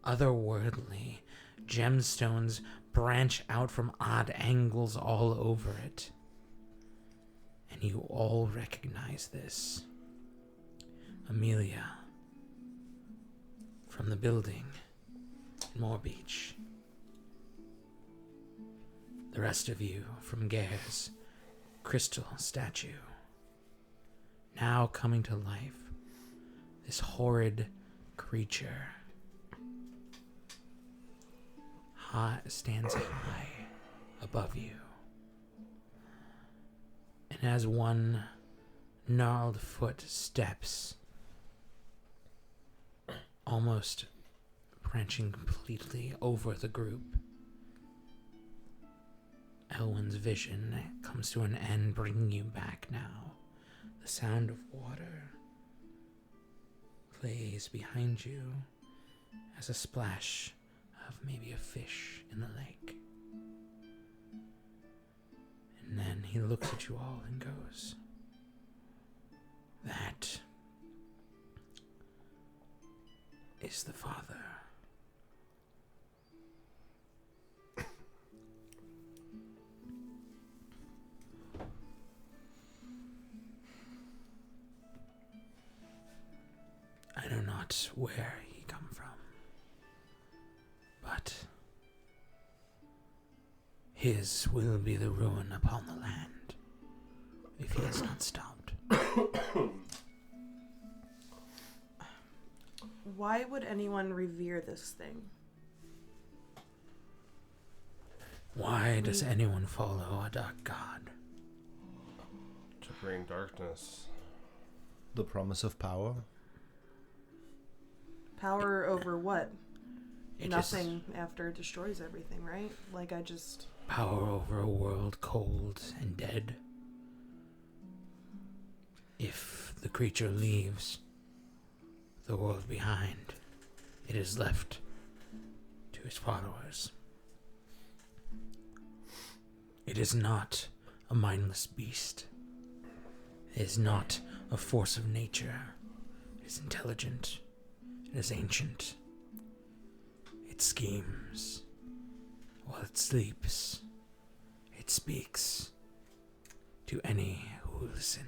otherworldly. Gemstones branch out from odd angles all over it. And you all recognize this. Amelia, from the building in Moor Beach. The rest of you from Gare's crystal statue. Now coming to life, this horrid creature stands high above you. And as one gnarled foot steps, almost branching completely over the group, Elwyn's vision comes to an end, bringing you back now. The sound of water plays behind you as a splash of maybe a fish in the lake. And then he looks at you all and goes, "That is the Father." I know not where he come from, but his will be the ruin upon the land if he is not stopped. Why would anyone revere this thing? Why does anyone follow a dark god? To bring darkness. The promise of power? Power over what? It Nothing is after it destroys everything, right? Like, I just... power over a world cold and dead. If the creature leaves the world behind, it is left to his followers. It is not a mindless beast. It is not a force of nature. It is intelligent. It is ancient. It schemes. While it sleeps, it speaks to any who listen.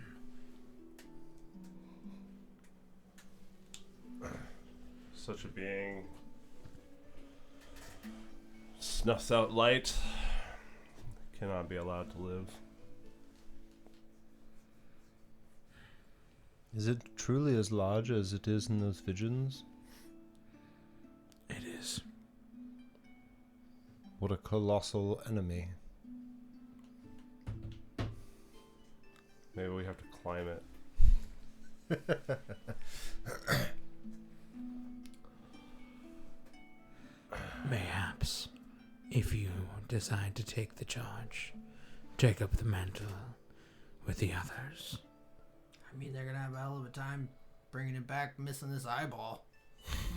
Such a being snuffs out light, cannot be allowed to live. Is it truly as large as it is in those visions? It is. What a colossal enemy. Maybe we have to climb it. Mayhaps, if you decide to take the charge, take up the mantle with the others. I mean, they're gonna have a hell of a time bringing it back, missing this eyeball.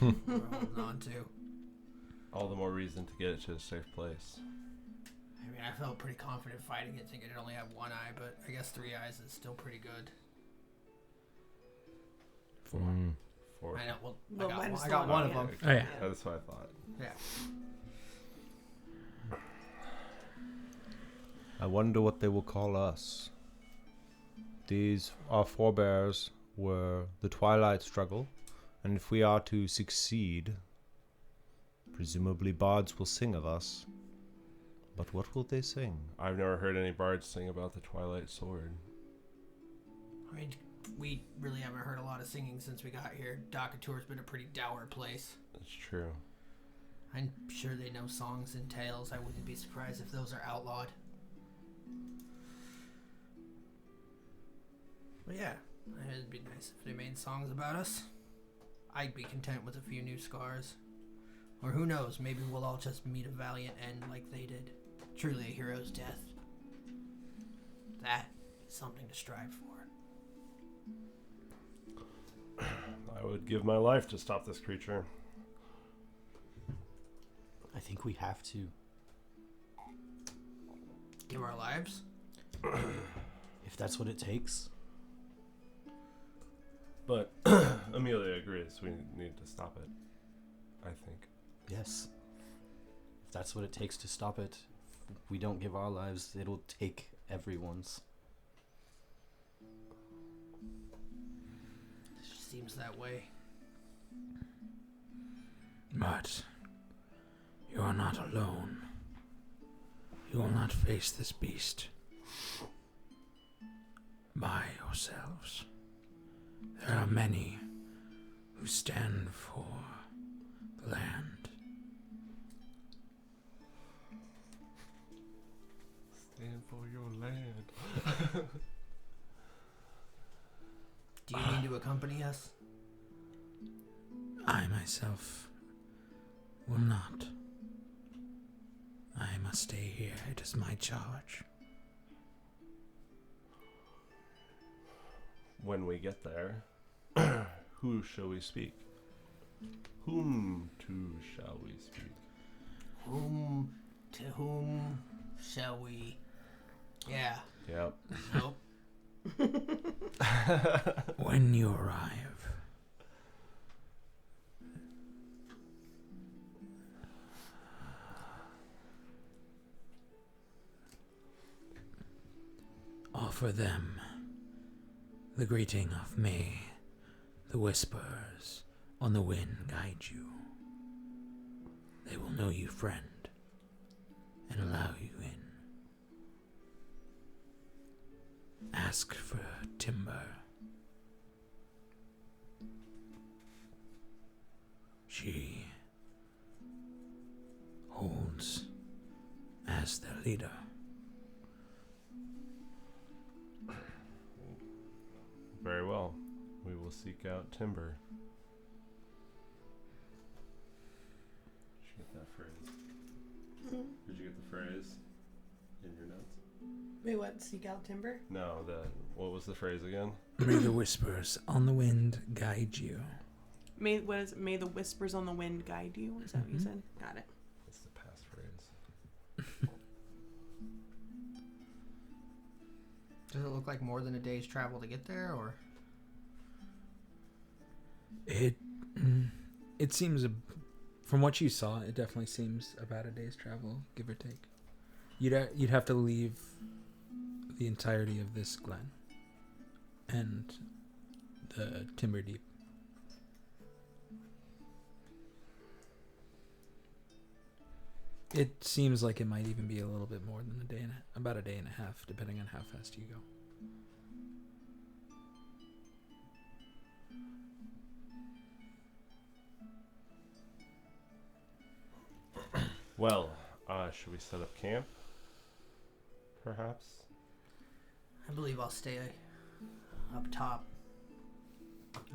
We're holding on to. All the more reason to get it to a safe place. I mean, I felt pretty confident fighting it, thinking it only had one eye, but I guess 3 eyes is still pretty good. 4. Four. I know. Well, Well, I mine's got the one one, of them. Oh, yeah. That's what I thought. Yeah. I wonder what they will call us. These, our forebears, were the Twilight struggle, and if we are to succeed, presumably bards will sing of us. But what will they sing? I've never heard any bards sing about the Twilight Sword. I mean, we really haven't heard a lot of singing since we got here. Docketeur's been a pretty dour place. That's true. I'm sure they know songs and tales. I wouldn't be surprised if those are outlawed. But yeah, it'd be nice if they made songs about us. I'd be content with a few new scars. Or who knows, maybe we'll all just meet a valiant end like they did. Truly a hero's death. That is something to strive for. I would give my life to stop this creature. I think we have to. Give our lives? If that's what it takes. But Amelia agrees we need to stop it, I think. Yes. If that's what it takes to stop it, if we don't give our lives, it'll take everyone's. It just seems that way. But you are not alone. You will not face this beast by yourselves. There are many who stand for the land. Stand for your land. Do you need to accompany us? I myself will not. I must stay here. It is my charge. When we get there, who shall we speak? Whom to shall we speak? To whom shall we? Yeah. Yep. Nope. When you arrive, offer them the greeting of May the whispers on the wind guide you. They will know you friend and allow you in. Ask for timber. She holds as their leader. Very well. We will seek out timber. Did you get that phrase? Did you get the phrase in your notes? Wait, what? Seek out timber? No, what was the phrase again? May the whispers on the wind guide you. May the whispers on the wind guide you? Is that what you said? Got it. It's the past phrase. Does it look like more than a day's travel to get there, or? It seems, from what you saw, it definitely seems about a day's travel, give or take. You'd have to leave the entirety of this glen and the Timber Deep. It seems like it might even be a little bit more than about a day and a half, depending on how fast you go. Well, should we set up camp? Perhaps? I believe I'll stay up top,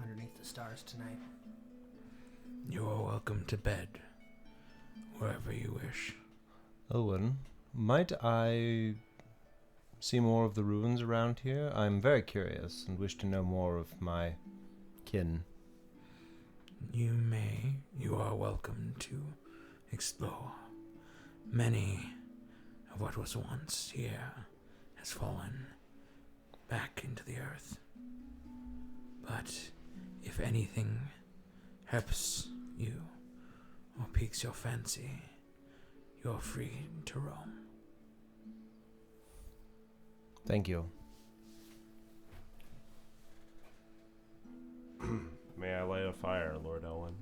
underneath the stars tonight. You are welcome to bed, wherever you wish. Elwyn, might I see more of the ruins around here? I'm very curious and wish to know more of my kin. You may. You are welcome to explore. Many of what was once here has fallen back into the earth. But if anything helps you or piques your fancy, you're free to roam. Thank you. May I light a fire, Lord Elwyn?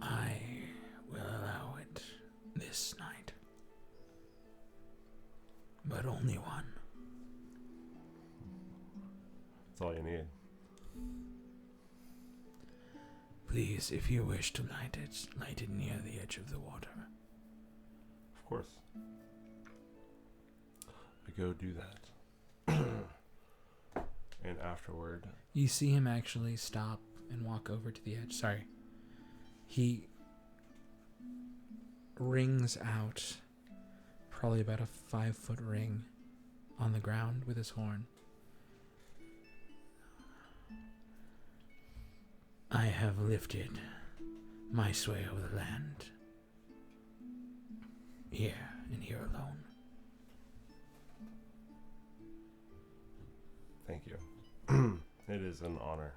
I will allow it this night. But only one. That's all you need. Please, if you wish to light it near the edge of the water. Of course. I go do that. And afterward... You see him actually stop and walk over to the edge. Sorry. He rings out probably about a 5-foot ring on the ground with his horn. I have lifted my sway over the land. Here and here alone. Thank you. It is an honor.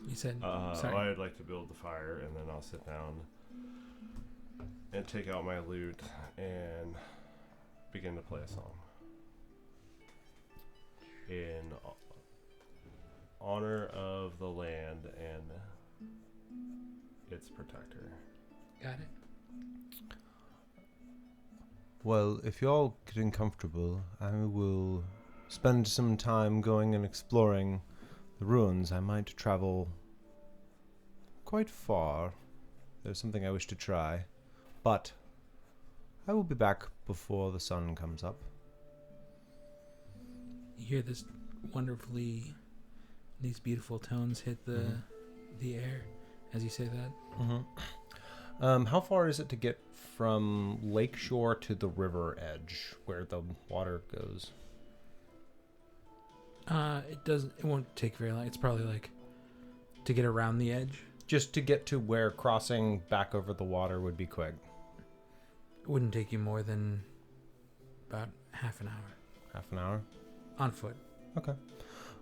You said, sorry. I'd like to build the fire, and then I'll sit down and take out my lute and begin to play a song. In honor of the land and its protector. Got it. Well, if you're all getting comfortable, I will spend some time going and exploring the ruins. I might travel quite far. There's something I wish to try. But I will be back before the sun comes up. You hear this these beautiful tones hit the air as you say that. How far is it to get from lakeshore to the river edge where the water goes? It won't take very long. It's probably like to get around the edge. Just to get to where crossing back over the water would be quick. It wouldn't take you more than about half an hour. Half an hour? On foot. Okay.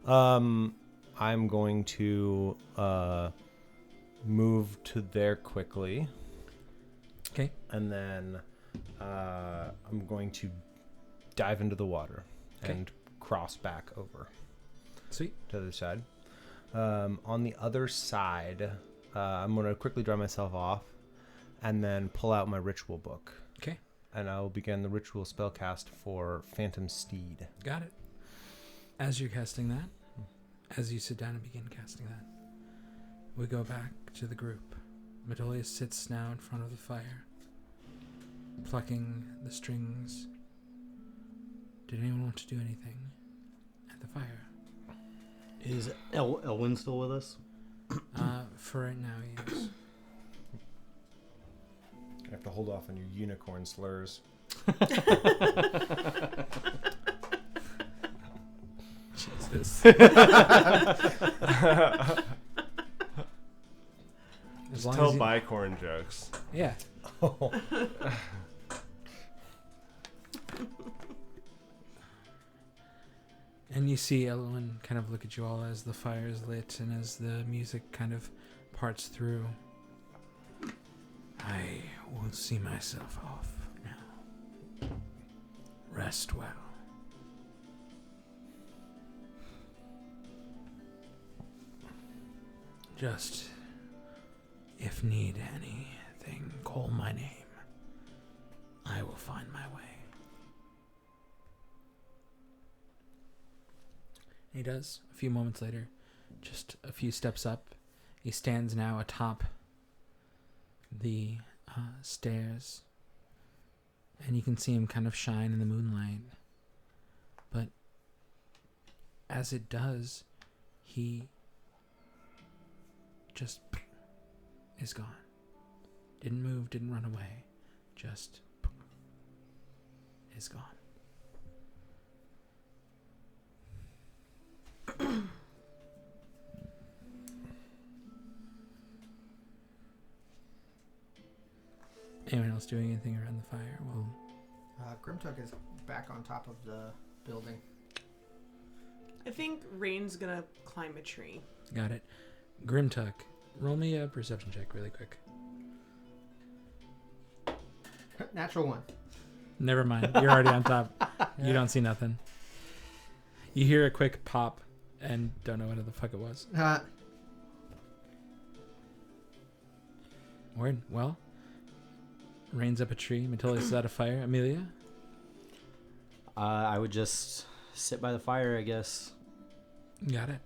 I'm going to move to there quickly. Okay. And then I'm going to dive into the water and cross back over. Sweet. To the other side. On the other side, I'm going to quickly dry myself off and then pull out my ritual book. Okay. And I will begin the ritual spellcast for Phantom Steed. Got it. As you're casting that, as you sit down and begin casting that, we go back to the group. Metolius sits now in front of the fire, plucking the strings. Did anyone want to do anything at the fire? Is Elwyn still with us? For right now, yes. I have to hold off on your unicorn slurs. Jesus. Just tell bicorn jokes. Yeah. And you see Elwyn kind of look at you all as the fire is lit and as the music kind of parts through. I will see myself off now. Rest well. Just, if need anything, call my name. I will find my way. He does. A few moments later, just a few steps up, he stands now atop the stairs, and you can see him kind of shine in the moonlight. But as it does, he just is gone. Didn't move, didn't run away, just is gone. Anyone else doing anything around the fire? Well, Grimtuck is back on top of the building. I think Rain's gonna climb a tree. got it. Grimtuck, roll me a perception check really quick. Natural 1. Never mind. You're already on top. You don't see nothing. You hear a quick pop and don't know what the fuck it was. Word. Well, rains up a tree. Metolius is out of fire. Amelia? I would just sit by the fire, I guess. Got it.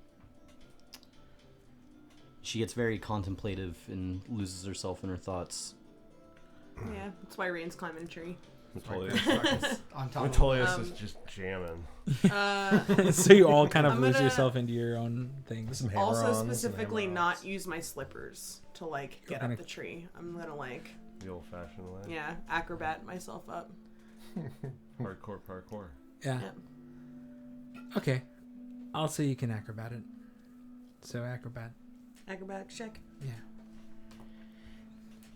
She gets very contemplative and loses herself in her thoughts. Yeah, that's why Rain's climbing a tree. Metolius On top of Metolius is just jamming. So you all kind of I'm lose gonna- yourself into your own things. Some Also, hammer-ons, some specifically hammer-ons. not use my slippers to like get Kinda- up the tree. I'm gonna like, The old-fashioned way. yeah, acrobat myself up. Hardcore parkour. Yeah. Yeah. Okay. I'll say you can acrobat it. So acrobat. Acrobatics check. Yeah.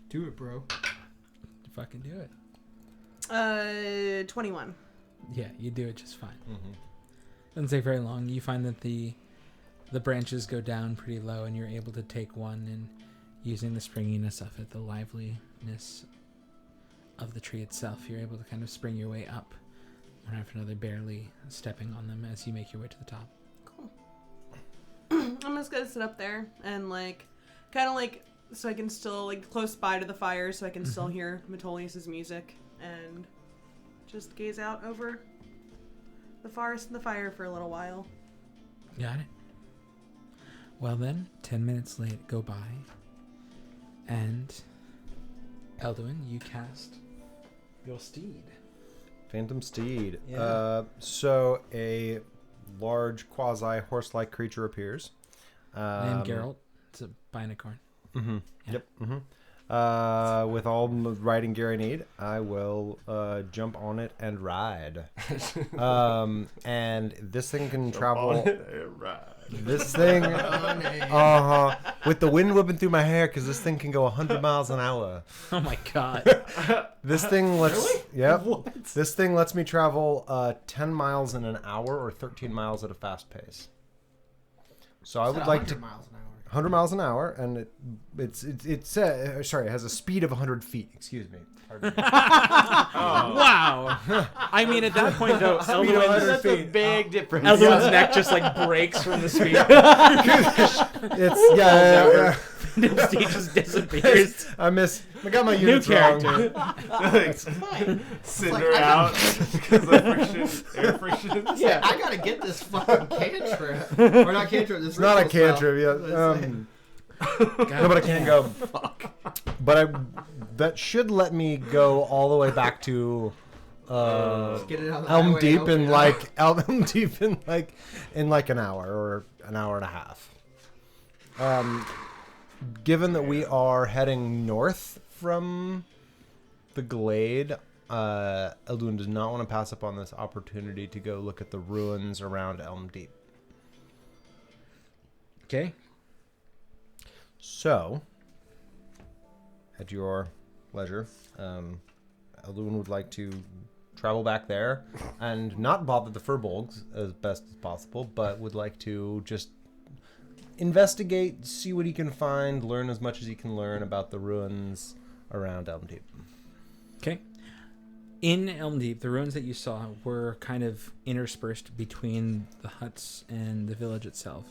Do it, bro. Fucking do it. 21. Yeah, you do it just fine. Mm-hmm. Doesn't take very long. You find that the branches go down pretty low, and you're able to take one, and using the springiness of it, the liveliness of the tree itself, you're able to kind of spring your way up, one after another, barely stepping on them as you make your way to the top. Cool. I'm just gonna sit up there and like, kind of like, so I can still like close by to the fire, so I can still hear Metolius's music and just gaze out over the forest and the fire for a little while. Got it. Well then, 10 minutes late go by, and Elwyn, you cast your steed. Phantom Steed. Yeah. So a large quasi horse-like creature appears. And Geralt, it's a binacorn. Mm-hmm. Yeah. Yep. Mm-hmm. With all the riding gear I need, I will jump on it and ride. And this thing can travel. This thing, with the wind whipping through my hair, because this thing can go 100 miles an hour. Oh my god. This thing lets, yep. This thing lets me travel 10 miles in an hour or 13 miles at a fast pace. So I would like to miles an hour. 100 miles an hour, and it has a speed of 100 feet. Excuse me. Pardon me. Wow. I mean, at that point, though, Speed of 100 That's a feet. big difference. Elwyn's neck just like breaks from the speed. It's yeah. Steve just disappears. I got my New units wrong. character. Sitting like, her I out because of friction, air friction. Yeah, I gotta get this fucking cantrip. Or not cantrip, this It's not a ritual spell. cantrip, yeah. No, but I can't go. But that should let me go all the way back to Just get it on the Elm highway Deep and open in it like up. Elm Deep in like an hour or an hour and a half. Given that we are heading north from the Glade, Elwyn does not want to pass up on this opportunity to go look at the ruins around Elm Deep. Okay. So, at your leisure, Elwyn would like to travel back there and not bother the Furbolgs as best as possible, but would like to just investigate, see what he can find, learn as much as he can learn about the ruins around Elm Deep. Okay. In Elm Deep, the ruins that you saw were kind of interspersed between the huts and the village itself.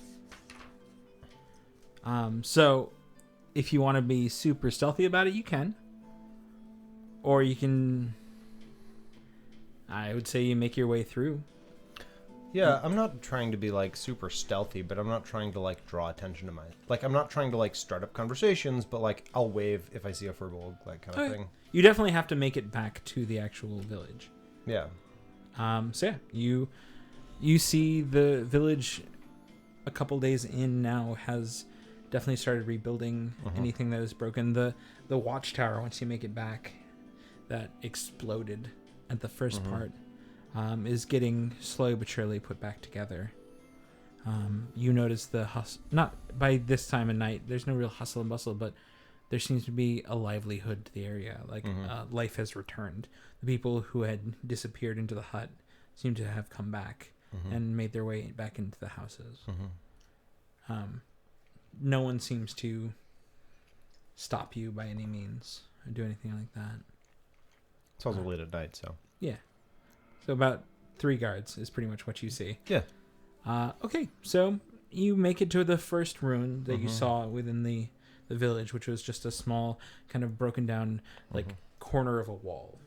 So, if you want to be super stealthy about it, you can. Or you can... I would say you make your way through. Yeah, I'm not trying to be like super stealthy, but I'm not trying to like draw attention to I'm not trying to like start up conversations, but like I'll wave if I see a Furbolg, like kind of Okay. thing. You definitely have to make it back to the actual village. Yeah. So yeah, you see the village a couple days in now has definitely started rebuilding anything that is broken. The watchtower, once you make it back, that exploded at the first part, is getting slowly but surely put back together. You notice the hustle, not by this time of night, there's no real hustle and bustle, but there seems to be a livelihood to the area. Like life has returned. The people who had disappeared into the hut seem to have come back and made their way back into the houses. No one seems to stop you by any means or do anything like that. It's also late at night, so. Yeah. So about 3 guards is pretty much what you see. Yeah. Okay, so you make it to the first ruin that you saw within the village, which was just a small, kind of broken down, like, corner of a wall.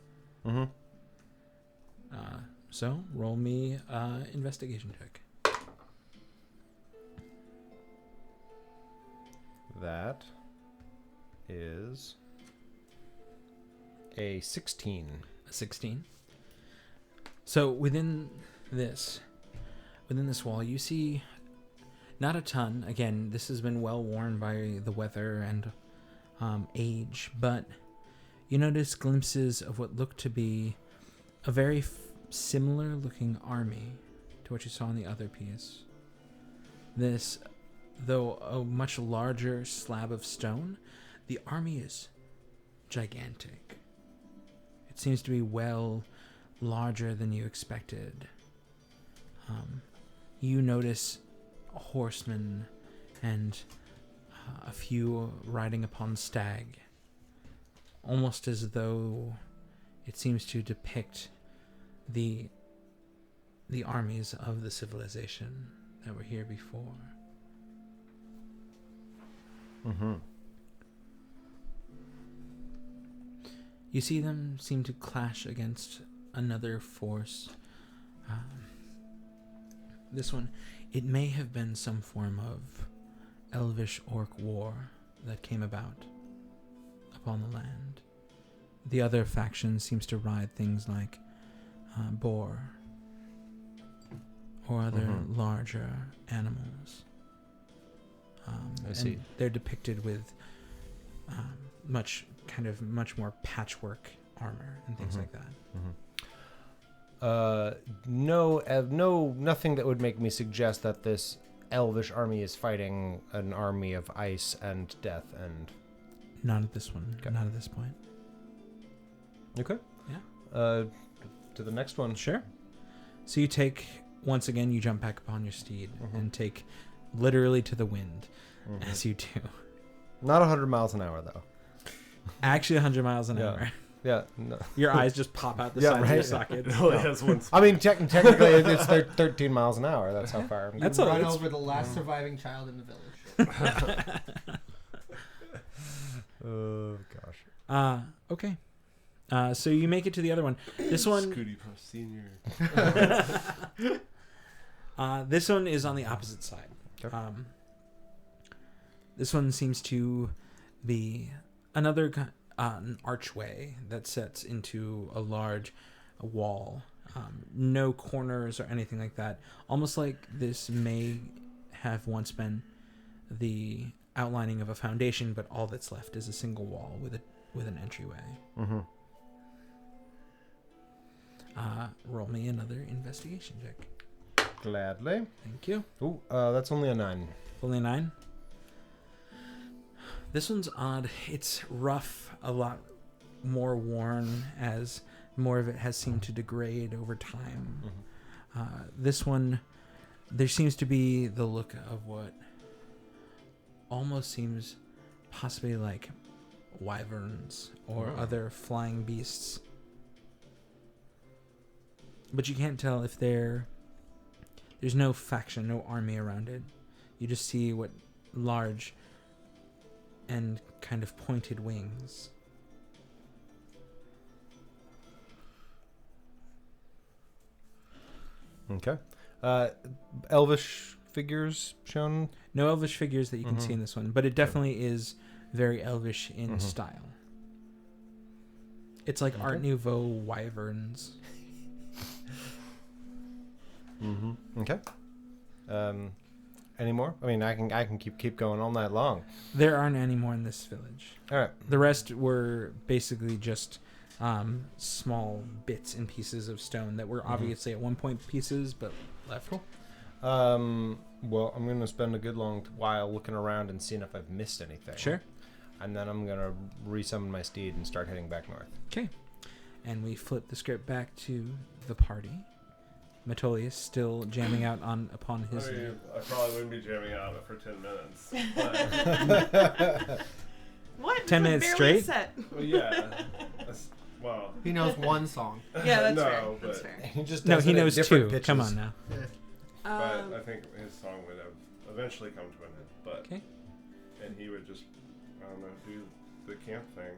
So roll me investigation check. That is a 16. A 16. So within this wall, you see not a ton. Again, this has been well worn by the weather and age, but you notice glimpses of what looked to be a very similar looking army to what you saw in the other piece. This, though a much larger slab of stone, the army is gigantic. It seems to be well larger than you expected. You notice horsemen and a few riding upon stag, almost as though it seems to depict the armies of the civilization that were here before. You see them seem to clash against another force. This one, it may have been some form of elvish orc war that came about upon the land. The other faction seems to ride things like boar or other larger animals. I see. And they're depicted with much more patchwork armor and things like that. Nothing that would make me suggest that this elvish army is fighting an army of ice and death and... Not at this one. Okay. Not at this point. Okay. Yeah. To the next one. Sure. So you take, once again, you jump back upon your steed and take literally to the wind, as you do. Not 100 miles an hour, though. Actually 100 miles an hour. Yeah. No. Your eyes just pop out the side of your sockets. I mean, technically, it's 13 miles an hour. That's how far. That's Run over the last surviving child in the village. Oh, gosh. Okay. So you make it to the other one. This one... Scooty Puff Senior. This one is on the opposite side. Okay. This one seems to be another an archway that sets into a large wall. No corners or anything like that. Almost like this may have once been the outlining of a foundation, but all that's left is a single wall with an entryway. Roll me another investigation check. Gladly. Thank you. Ooh, that's only a 9. Only a 9. This one's odd. It's rough, a lot more worn, as more of it has seemed to degrade over time. This one, there seems to be the look of what almost seems possibly like wyverns or other flying beasts. But you can't tell if there's no faction, no army around it. You just see what large and kind of pointed wings. Okay. Elvish figures shown? No elvish figures that you can see in this one, but it definitely is very elvish in style. It's like Art Nouveau wyverns. Okay. Any more? I mean, I can keep going all night long. There aren't any more in this village. All right. The rest were basically just small bits and pieces of stone that were obviously at one point pieces, but left. Cool. Well, I'm going to spend a good long while looking around and seeing if I've missed anything. Sure. And then I'm gonna resummon my steed and start heading back north. Okay. And we flip the script back to the party. Metolius still jamming out upon his... I mean, I probably wouldn't be jamming out for 10 minutes. But, What? 10 It's minutes barely straight? Set. well, yeah. Well, He knows one song. Yeah, that's No, fair. but- That's fair. He just No, does he it at knows different 2. pitches. Come on now. but Um, I think his song would have eventually come to an end. But Okay. and he would just, I don't know, do the camp thing.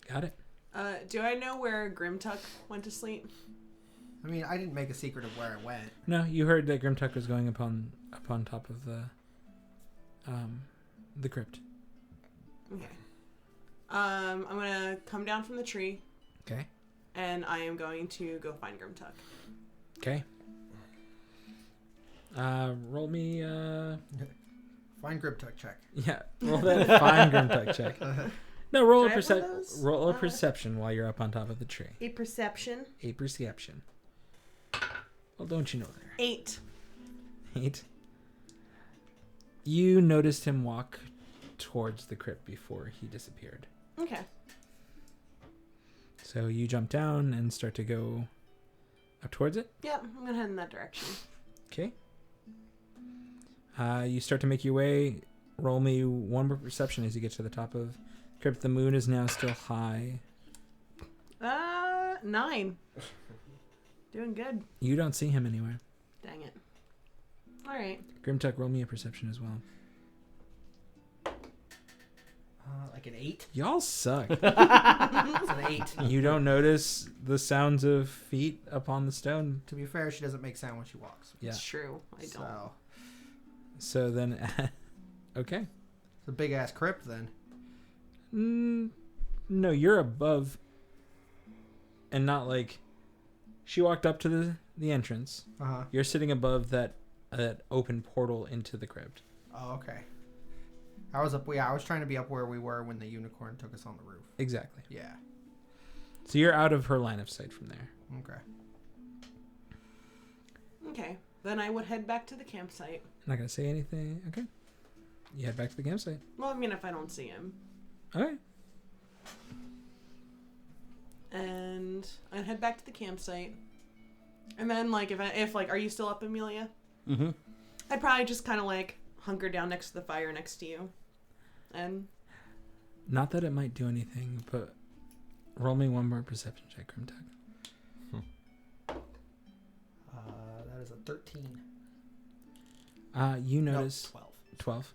Got it. do I know where Grimtuck went to sleep? I mean, I didn't make a secret of where it went. No, you heard that Grimtuck was going upon top of the crypt. Okay. I'm gonna come down from the tree, Okay. and I am going to go find Grimtuck. Okay. Roll me. Find Griptuck check. Yeah. Roll that fine Grimtuck check. No, roll Do a I have one of those? roll a perception while you're up on top of the tree. A perception. A perception. Well, don't you know there? 8. 8. You noticed him walk towards the crypt before he disappeared. Okay. So you jump down and start to go up towards it. Yeah, I'm gonna head in that direction. Okay. You start to make your way. Roll me one more perception as you get to the top of crypt. The moon is now still high. 9. Doing good. You don't see him anywhere. Dang it. All right. Grimtuck, roll me a perception as well. Like an 8? Y'all suck. It's an 8. You don't notice the sounds of feet upon the stone. To be fair, she doesn't make sound when she walks. Yeah. It's true. I don't. So, So then, okay. it's a big ass crypt then. No, you're above, and not like. She walked up to the entrance. Uh-huh. You're sitting above that open portal into the crypt. Oh, okay. I was up. Yeah, I was trying to be up where we were when the unicorn took us on the roof. Exactly. Yeah. So you're out of her line of sight from there. Okay. Okay. Then I would head back to the campsite. Not gonna say anything. Okay. You head back to the campsite. Well, I mean, if I don't see him. Okay. And I'd head back to the campsite. And then, like, if are you still up, Amelia? Mm-hmm. I'd probably just kind of, like, hunker down next to the fire next to you. And Not that it might do anything, but roll me one more perception check, Grimtuck. That is a 13. You notice No, 12. 12.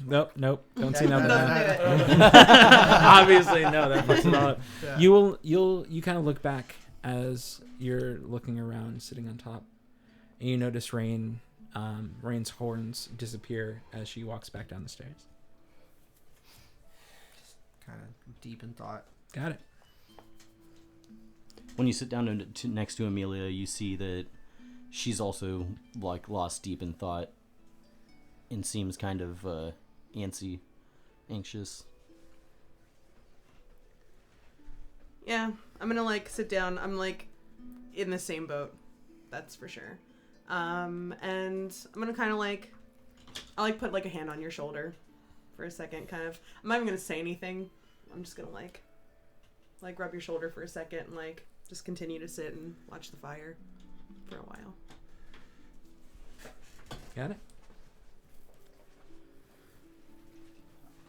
Yeah. Nope. Don't see nothing. Doesn't Obviously, no. That fucks it all up. Yeah. You kind of look back as you're looking around, sitting on top, and you notice Rain's horns disappear as she walks back down the stairs. Kind of deep in thought. Got it. When you sit down next to Amelia, you see that she's also like lost deep in thought and seems kind of anxious. Yeah, I'm gonna like sit down. I'm like in the same boat, that's for sure. And I'm gonna kind of like, I'll like put like a hand on your shoulder for a second, kind of. I'm not even gonna say anything. I'm just gonna like rub your shoulder for a second and like just continue to sit and watch the fire for a while. Got it.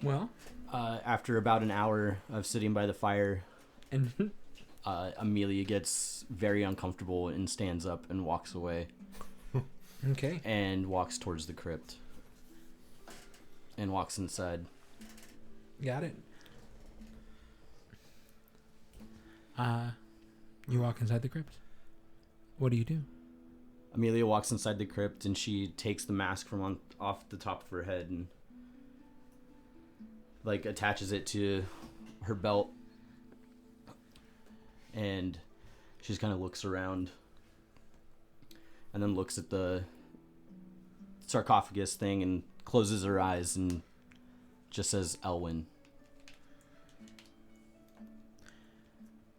Well, After about an hour of sitting by the fire, and Amelia gets very uncomfortable and stands up and walks away okay. and walks towards the crypt and walks inside. Got it. You walk inside the crypt. What do you do? Amelia walks inside the crypt and she takes the mask from off the top of her head and like attaches it to her belt, and she just kind of looks around and then looks at the sarcophagus thing and closes her eyes and just says Elwyn.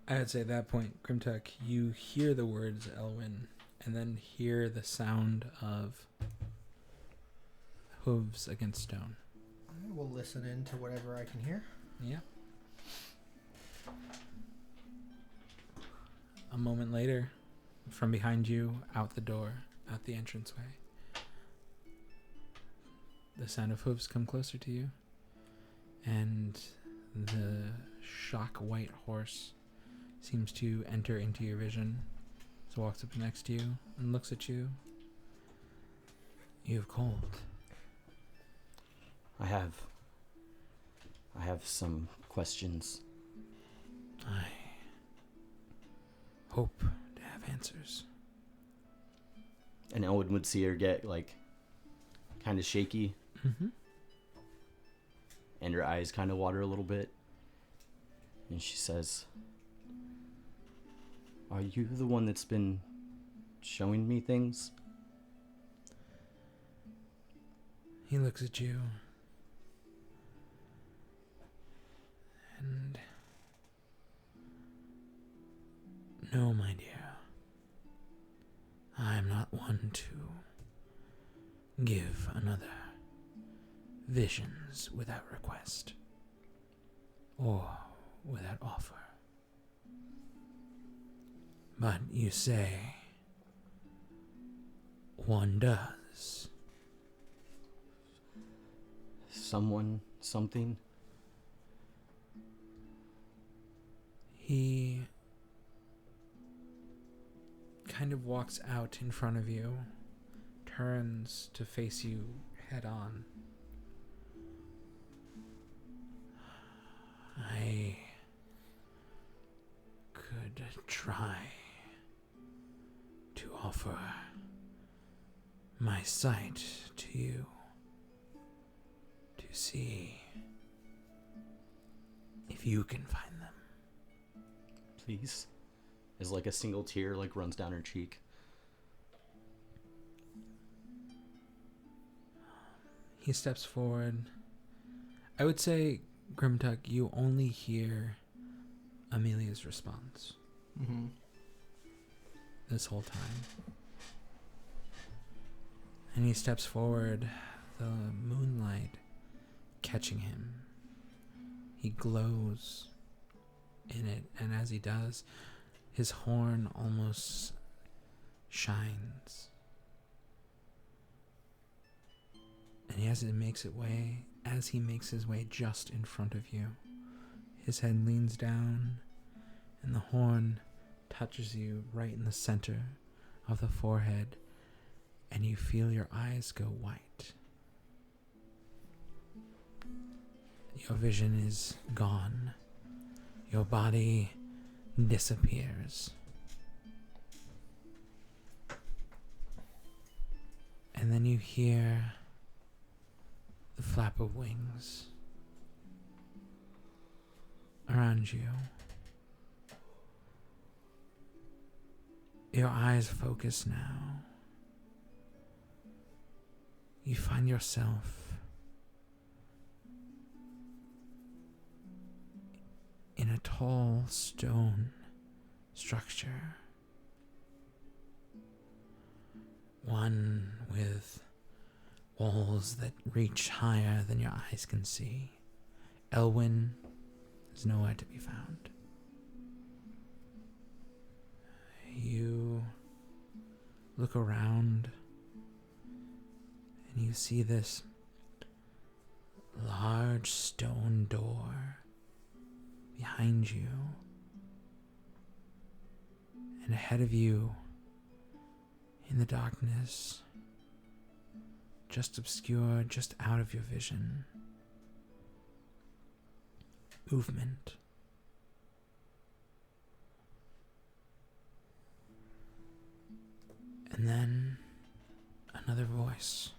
I would say at that point, Grimtuck, you hear the words Elwyn and then hear the sound of hooves against stone. I will listen in to whatever I can hear. Yeah. A moment later, from behind you, out the door, out the entranceway, the sound of hooves come closer to you, and the shock white horse seems to enter into your vision. So walks up next to you and looks at you. You have cold. I have some questions. I hope to have answers. And Elwyn would see her get, like, kind of shaky. Mm-hmm. And her eyes kind of water a little bit. And she says, "Are you the one that's been showing me things?" He looks at you. And... No, my dear. I am not one to give another visions without request or without offer. But you say one does. Someone, something? He kind of walks out in front of you, turns to face you head on. I could try to offer my sight to you to see if you can find them. Please? As like a single tear like runs down her cheek. He steps forward. I would say, Grimtuck, you only hear Amelia's response Mm-hmm. this whole time. And he steps forward, the moonlight catching him. He glows in it, and as he does, his horn almost shines. And as he makes his way just in front of you, his head leans down, and the horn touches you right in the center of the forehead, and you feel your eyes go white. Your vision is gone. Your body disappears. And then you hear the flap of wings around you. Your eyes focus now. You find yourself in a tall stone structure. One with walls that reach higher than your eyes can see. Elwyn is nowhere to be found. You look around and you see this large stone door behind you, and ahead of you in the darkness, just obscured, just out of your vision, movement. And then another voice.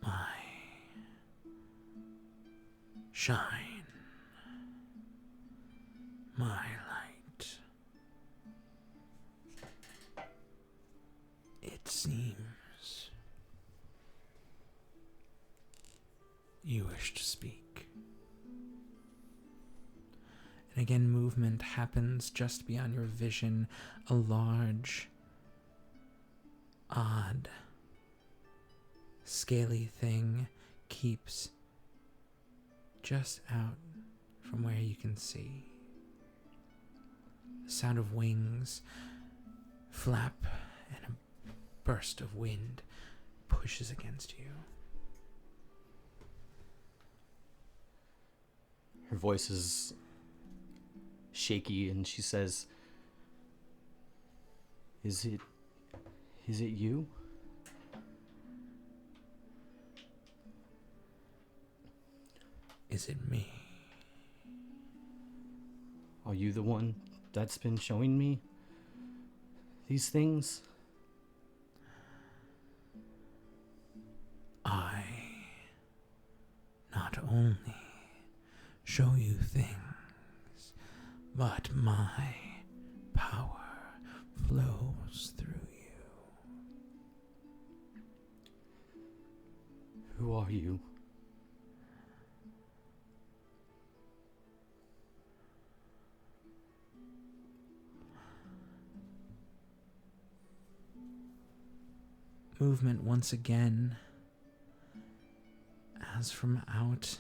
My shine, my light. It seems you wish to speak. again, movement happens just beyond your vision. A large, odd, scaly thing keeps just out from where you can see. The sound of wings flap and a burst of wind pushes against you. Her voice is shaky and she says, Is it you? Is it me? Are you the one that's been showing me these things? I not only show you things, but my power flows through you. Who are you? Movement once again, as from out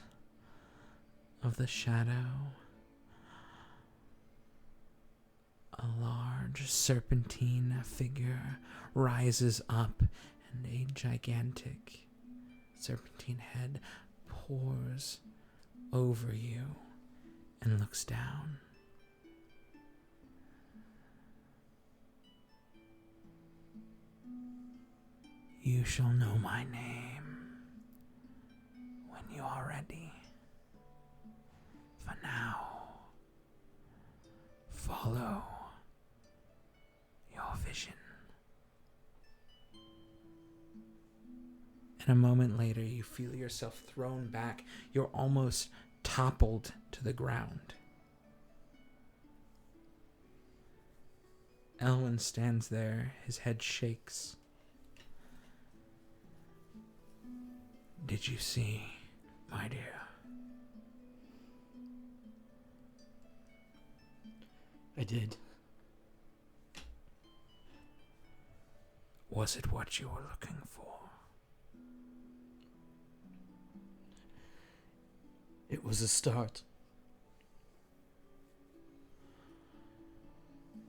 of the shadow, a large serpentine figure rises up, and a gigantic serpentine head pours over you and looks down. You shall know my name when you are ready. For now, follow your vision. And a moment later, you feel yourself thrown back. You're almost toppled to the ground. Elwyn stands there, his head shakes. Did you see, my dear? I did. Was it what you were looking for? It was a start.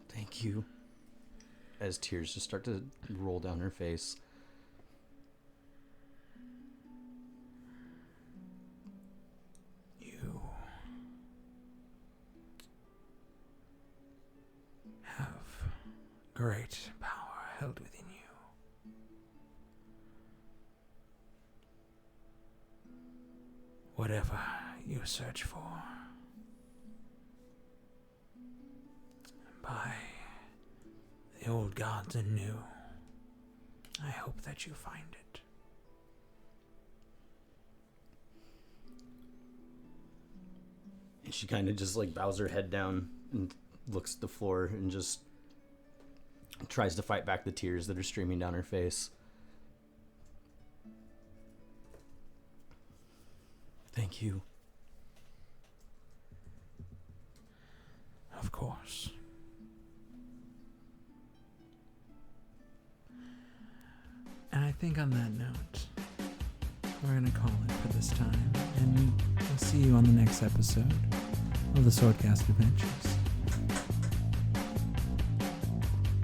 Thank you. As tears just start to roll down her face. You have great power held within you. Whatever you search for, by the old gods and new, I hope that you find it. And she kind of just like bows her head down and looks at the floor and just tries to fight back the tears that are streaming down her face. Thank you. Of course. And I think on that note, we're going to call it for this time. And we'll see you on the next episode of the Swordcast Adventures.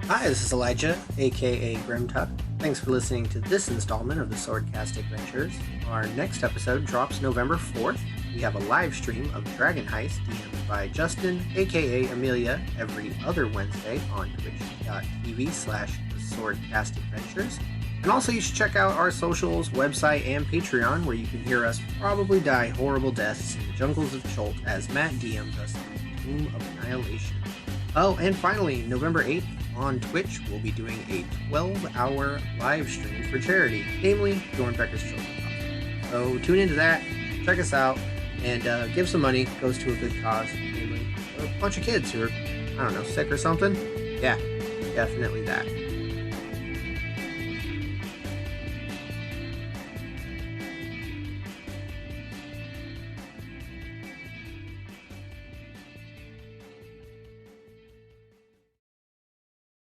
Hi, this is Elijah, aka Grimtuck. Thanks for listening to this installment of the Swordcast Adventures. Our next episode drops November 4th. We have a live stream of Dragon Heist DM'd by Justin, aka Amelia, every other Wednesday on twitch.tv/theswordcastadventures. And also you should check out our socials, website, and Patreon, where you can hear us probably die horrible deaths in the jungles of Cholt as Matt DMs us in the Tomb of Annihilation. Oh, and finally, November 8th on Twitch, we'll be doing a 12-hour live stream for charity, namely Dornbecker's Children's Hospital. So tune into that, check us out, and give some money. It goes to a good cause, namely a bunch of kids who are, I don't know, sick or something. Yeah, definitely that.